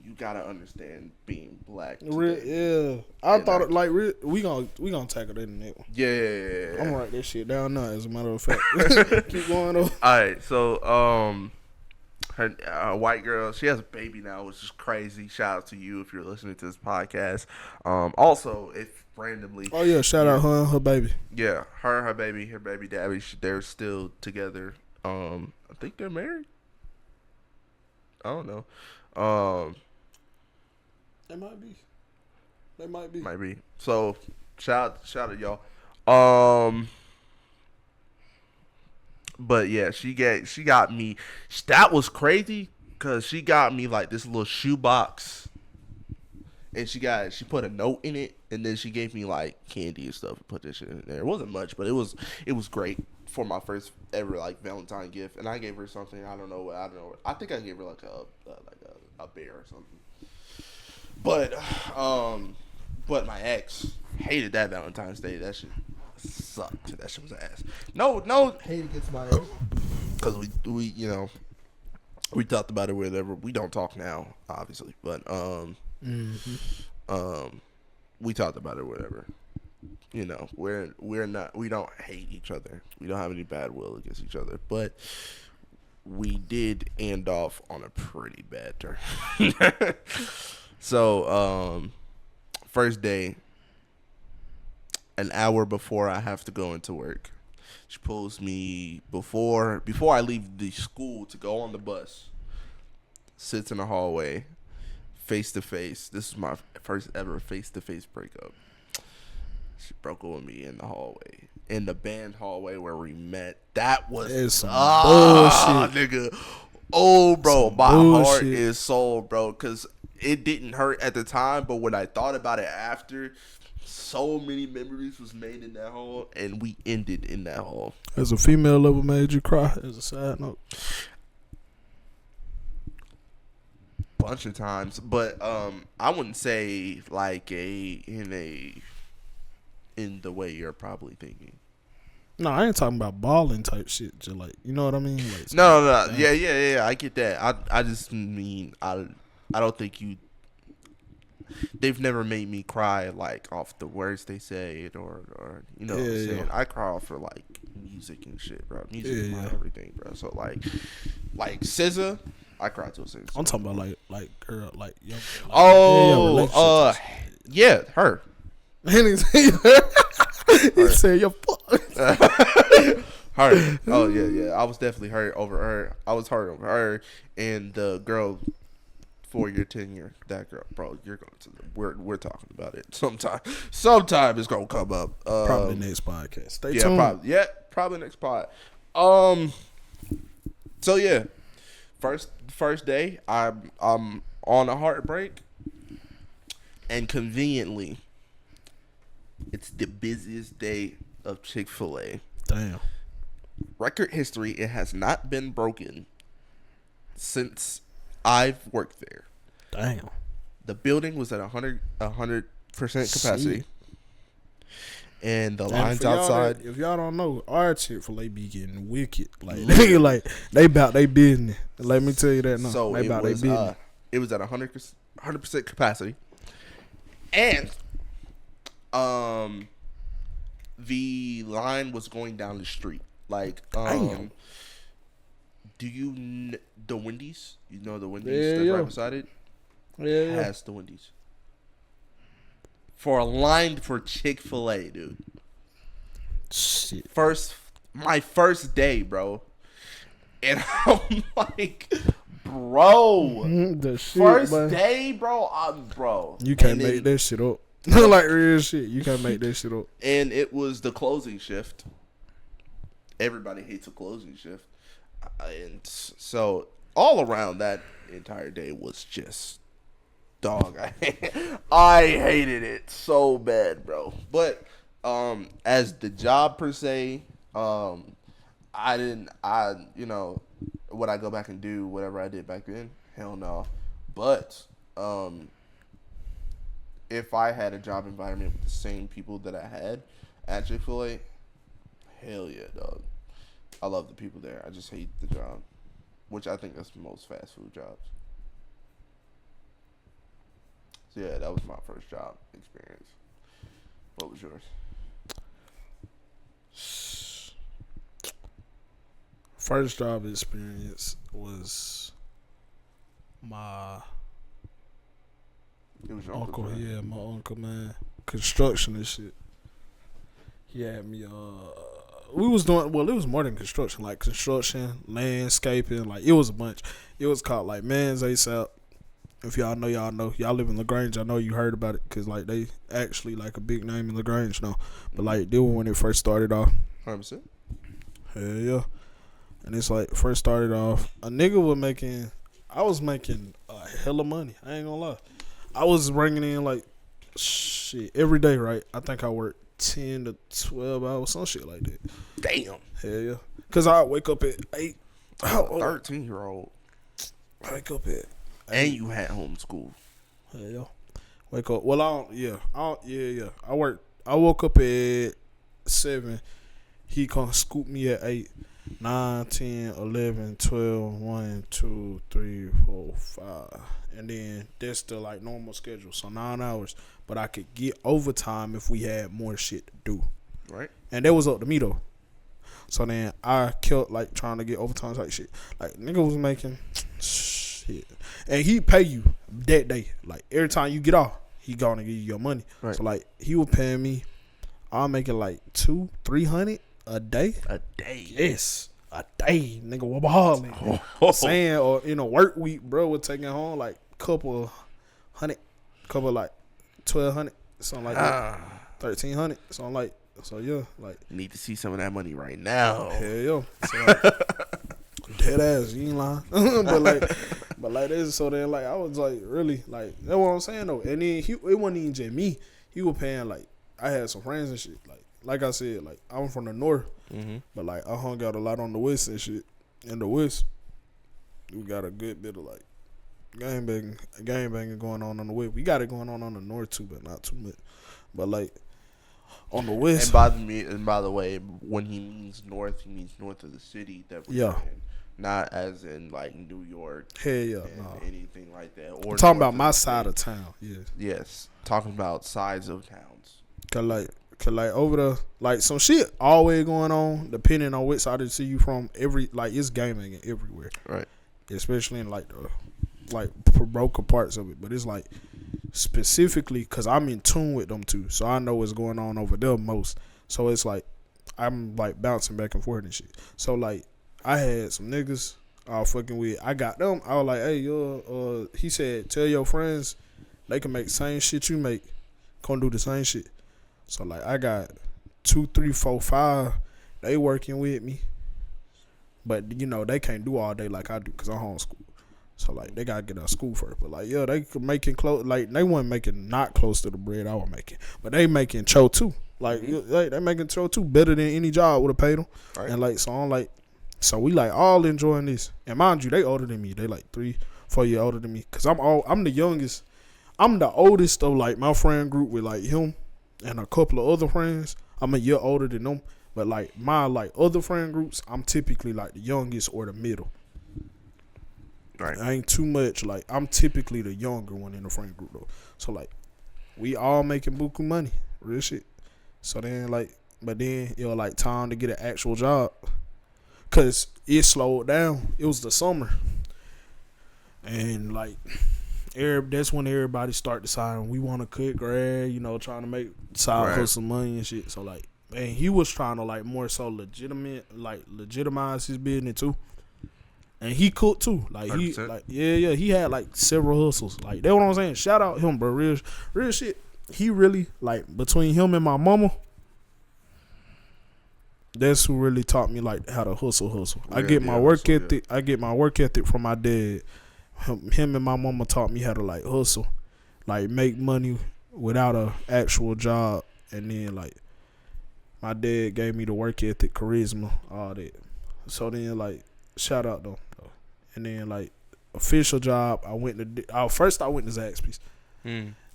you gotta understand being black. Yeah, I thought it like we gonna tackle that in that one. Yeah. I'm gonna write that shit down now. As a matter of fact, keep going on. All right, so her white girl, she has a baby now, which is crazy. Shout out to you if you're listening to this podcast. Also, if randomly, oh yeah, shout out her and her baby. Yeah, her baby daddy, they're still together. I think they're married. I don't know. They might be. Might be. So shout out y'all. But yeah, she got me. That was crazy because she got me like this little shoebox, and she put a note in it, and then she gave me like candy and stuff and put this shit in there. It wasn't much, but it was great for my first ever like Valentine gift. And I gave her something. I don't know. I think I gave her like a bear or something. But my ex hated that Valentine's Day. That shit sucked. That shit was ass. No hate against my ex, because we we talked about it whatever. We don't talk now, obviously, but we talked about it whatever. you know, we don't hate each other. We don't have any bad will against each other, but we did end off on a pretty bad term. So, first day, an hour before I have to go into work, she pulls me before I leave the school to go on the bus. Sits in the hallway, face to face. This is my first ever face to face breakup. She broke up with me in the hallway, in the band hallway where we met. That was some bullshit, nigga. Oh, bro, some my bullshit. heart is sold, bro, because it didn't hurt at the time, but when I thought about it after, so many memories was made in that hall, and we ended in that hall. As a female ever made you cry? As a side note, bunch of times, but I wouldn't say like in the way you're probably thinking. no, I ain't talking about balling type shit. Just like, you know what I mean? Like, No. Yeah. I get that. I just mean I don't think you. They've never made me cry like off the words they say or you know what I'm saying. Yeah. I cry off for like music and shit, bro. Music is my everything, bro. So like SZA, I cry to a SZA. I'm talking about like girl, like young. Yeah, her. And he said, "You're fucked." Her. Oh yeah. I was definitely hurt over her. I was hurt over her and the girl 4-year tenure. That girl, bro. You're going to. We're talking about it sometime. Sometime it's gonna come up. Probably next podcast. Stay tuned. Probably next pod. So yeah, first day I'm on a heartbreak, and conveniently, it's the busiest day of Chick-fil-A. Damn. Record history, it has not been broken since I've worked there. Damn. The building was at 100% capacity. Shit. And the lines outside. If y'all don't know, our Chick-fil-A be getting wicked. Like they about they business. Let me tell you that now. So they about they business. It was at 100% capacity. And the line was going down the street. Like Damn. do you the Wendy's? You know the Wendy's that's right beside it? Yeah. Has the Wendy's. For a line for Chick-fil-A, dude. Shit. My first day, bro. And I'm like, bro. The shit, first man. day, bro. Bro. You can't make that shit up. Like real shit. You can't make that shit up. And it was the closing shift. Everybody hates a closing shift. And so all around that entire day was just dog. I hated it so bad, bro. But as the job per se, would I go back and do whatever I did back then? Hell no. But if I had a job environment with the same people that I had at Chick-fil-A, hell yeah, dog. I love the people there. I just hate the job, which I think that's most fast food jobs. So yeah, that was my first job experience. What was yours? First job experience was my It was your uncle. right? Yeah, my uncle, man. Construction and shit. He had me. We was doing, well, it was more than construction, like construction, landscaping, like it was a bunch. It was called like Man's ASAP. If y'all know, y'all know. Y'all live in LaGrange, I know you heard about it, because like they actually like a big name in LaGrange now. But like they were when it first started off. 100%. Hell yeah. And it's like first started off, a nigga was making, I was making a hell of money. I ain't gonna lie. I was bringing in like shit every day, right? I think I worked 10 to 12 hours, some shit like that. Damn. Hell yeah. Because I wake up at 8. 13-year-old. I wake up at 8. And you had homeschool. Hell yeah. Wake up. Well, I woke up at 7. He come scoop me at 8. 9, 10, 11, 12, 1, 2, 3, 4, 5. And then that's the like normal schedule. So 9 hours. but I could get overtime if we had more shit to do. Right. And that was up to me though. So then I kept like trying to get overtime type shit. Like nigga was making shit, and he pay you that day. Like every time you get off, he gonna give you your money. Right. So like he was paying me. I'm making like $200-300 a day. A day. Yes, a day, nigga. What balling? Saying or work week, bro. We're taking home like couple hundred, couple like 1,200, something like that. 1,300, something like. So yeah, like need to see some of that money right now. Hell yeah. So, like, dead ass, you ain't lying. but like this. So then like I was like really like that's what I'm saying though. And then it wasn't even just me. He was paying like I had some friends and shit. Like I said, like I'm from the north, but like I hung out a lot on the west and shit. In the west, we got a good bit of like gang banging going on the west. We got it going on the north too, but not too much. But like on the west. And by the way, when he means north of the city that we're in. Not as in like New York. Hell yeah, no. Anything like that. Or I'm talking about my side of town. Yeah. Yes, talking about sides of towns. Cause like over the like some shit always going on depending on which side of the city you from. It's gaming everywhere. Right. Especially in like the broken parts of it, but it's like specifically because I'm in tune with them too, so I know what's going on over there most. So it's like I'm like bouncing back and forth and shit. So like I had some niggas I was fucking with. I got them. I was like, hey, he said, tell your friends they can make the same shit you make. Come do the same shit. So like I got 2, 3, 4, 5. They working with me, but they can't do all day like I do because I'm homeschool. So like they gotta get out of school first. But like they could making close. Like they weren't making not close to the bread I was making, but they making cho too. Like they making cho too better than any job would have paid them. Right. And like so I'm like, so we like all enjoying this. And mind you, they older than me. They like 3, 4 years older than me. Cause I'm the youngest. I'm the oldest of like my friend group with like him and a couple of other friends. I'm a year older than them. But like my like other friend groups, I'm typically like the youngest or the middle. Right. I ain't too much. Like I'm typically the younger one in the friend group though. So like we all making buku money, real shit. So then like, but then like time to get an actual job, cause it slowed down. It was the summer, and like that's when everybody start deciding we want to cut grad. Trying to make side hustle money and shit. So like, man, he was trying to like more so legitimize his business too. And he cooked too. Like 100%. He like he had like several hustles. Like that's what I'm saying. Shout out him, bro. Real shit. He really like between him and my mama. That's who really taught me like how to hustle. I get my work ethic. I get my work ethic from my dad. Him and my mama taught me how to like hustle, like make money without a actual job. And then like my dad gave me the work ethic, charisma, all that. So then like shout out though. And then like official job, I went to Zaxby's.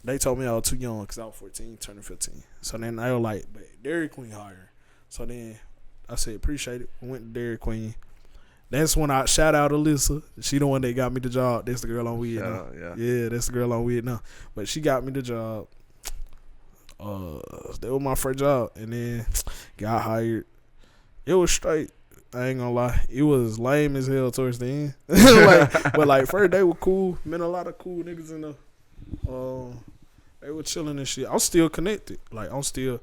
They told me I was too young because I was 14, turning 15. So then they were like, Dairy Queen hiring. So then I said, appreciate it. I went to Dairy Queen. That's when I shout out Alyssa. She the one that got me the job. That's the girl I'm with now. Yeah, that's the girl I'm with now. But she got me the job. That was my first job. And then got hired. It was straight. I ain't gonna lie. It was lame as hell towards the end. But like first day was cool. Met a lot of cool niggas in the they were chilling and shit. I'm still connected. I'm still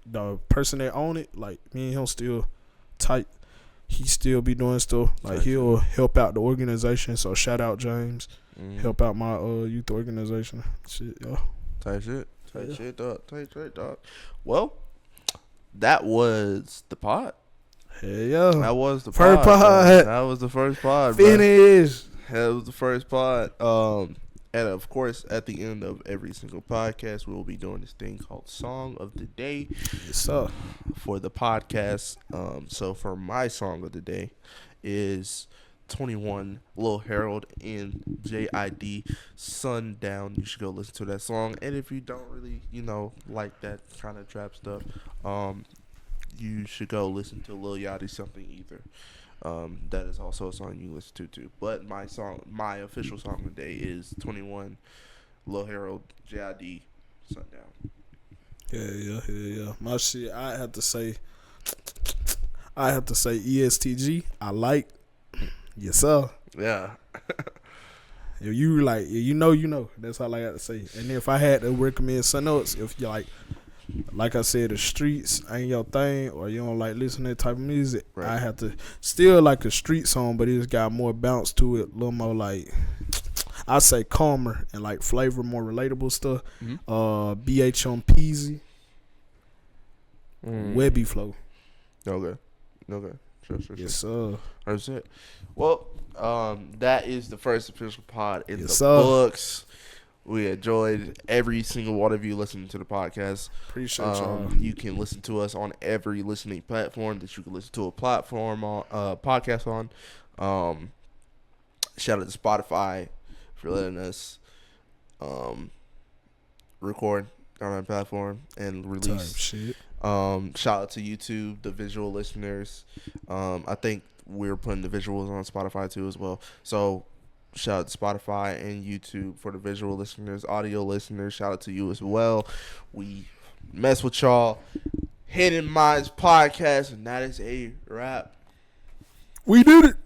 the person that own it, like me and him still tight. He still be doing stuff. Like he'll help out the organization. So shout out James. Help out my youth organization. Shit, yo. Tight shit, dog. Well, that was the pod. Hell yeah. That was the first pod. That was the first pod. Finish. That was the first pod. And of course, at the end of every single podcast, we will be doing this thing called Song of the Day. Yes, sir. For the podcast. So for my song of the day is 21 Lil Harold and JID Sundown. You should go listen to that song. And if you don't really, like that kind of trap stuff, you should go listen to Lil Yachty Something Either. That is also a song you listen to too. But my official song of the day is 21 Lil Harold, JID, Sundown. Yeah. My shit, I have to say ESTG. I like. Yes, sir. Yeah. If you like, you know. That's all I got to say. And if I had to recommend something else, if you like I said, the streets ain't your thing, or you don't like listening to that type of music, right. I have to still like a street song, but it's got more bounce to it, a little more like, I say calmer and like flavor, more relatable stuff. BH on Peasy, Webby Flow. Okay. Sure. Yes, sir. That's it. Well, that is the first official pod in the sir. books. We enjoyed every single one of you listening to the podcast. Appreciate y'all. You can listen to us on every listening platform that you can listen to a platform on, podcast on. Shout out to Spotify for letting us record on our platform and release. Shit. Shout out to YouTube, the visual listeners. I think we're putting the visuals on Spotify too as well. So shout out to Spotify and YouTube for the visual listeners, audio listeners. Shout out to you as well. We mess with y'all. Hidden Minds podcast, and that is a wrap. We did it.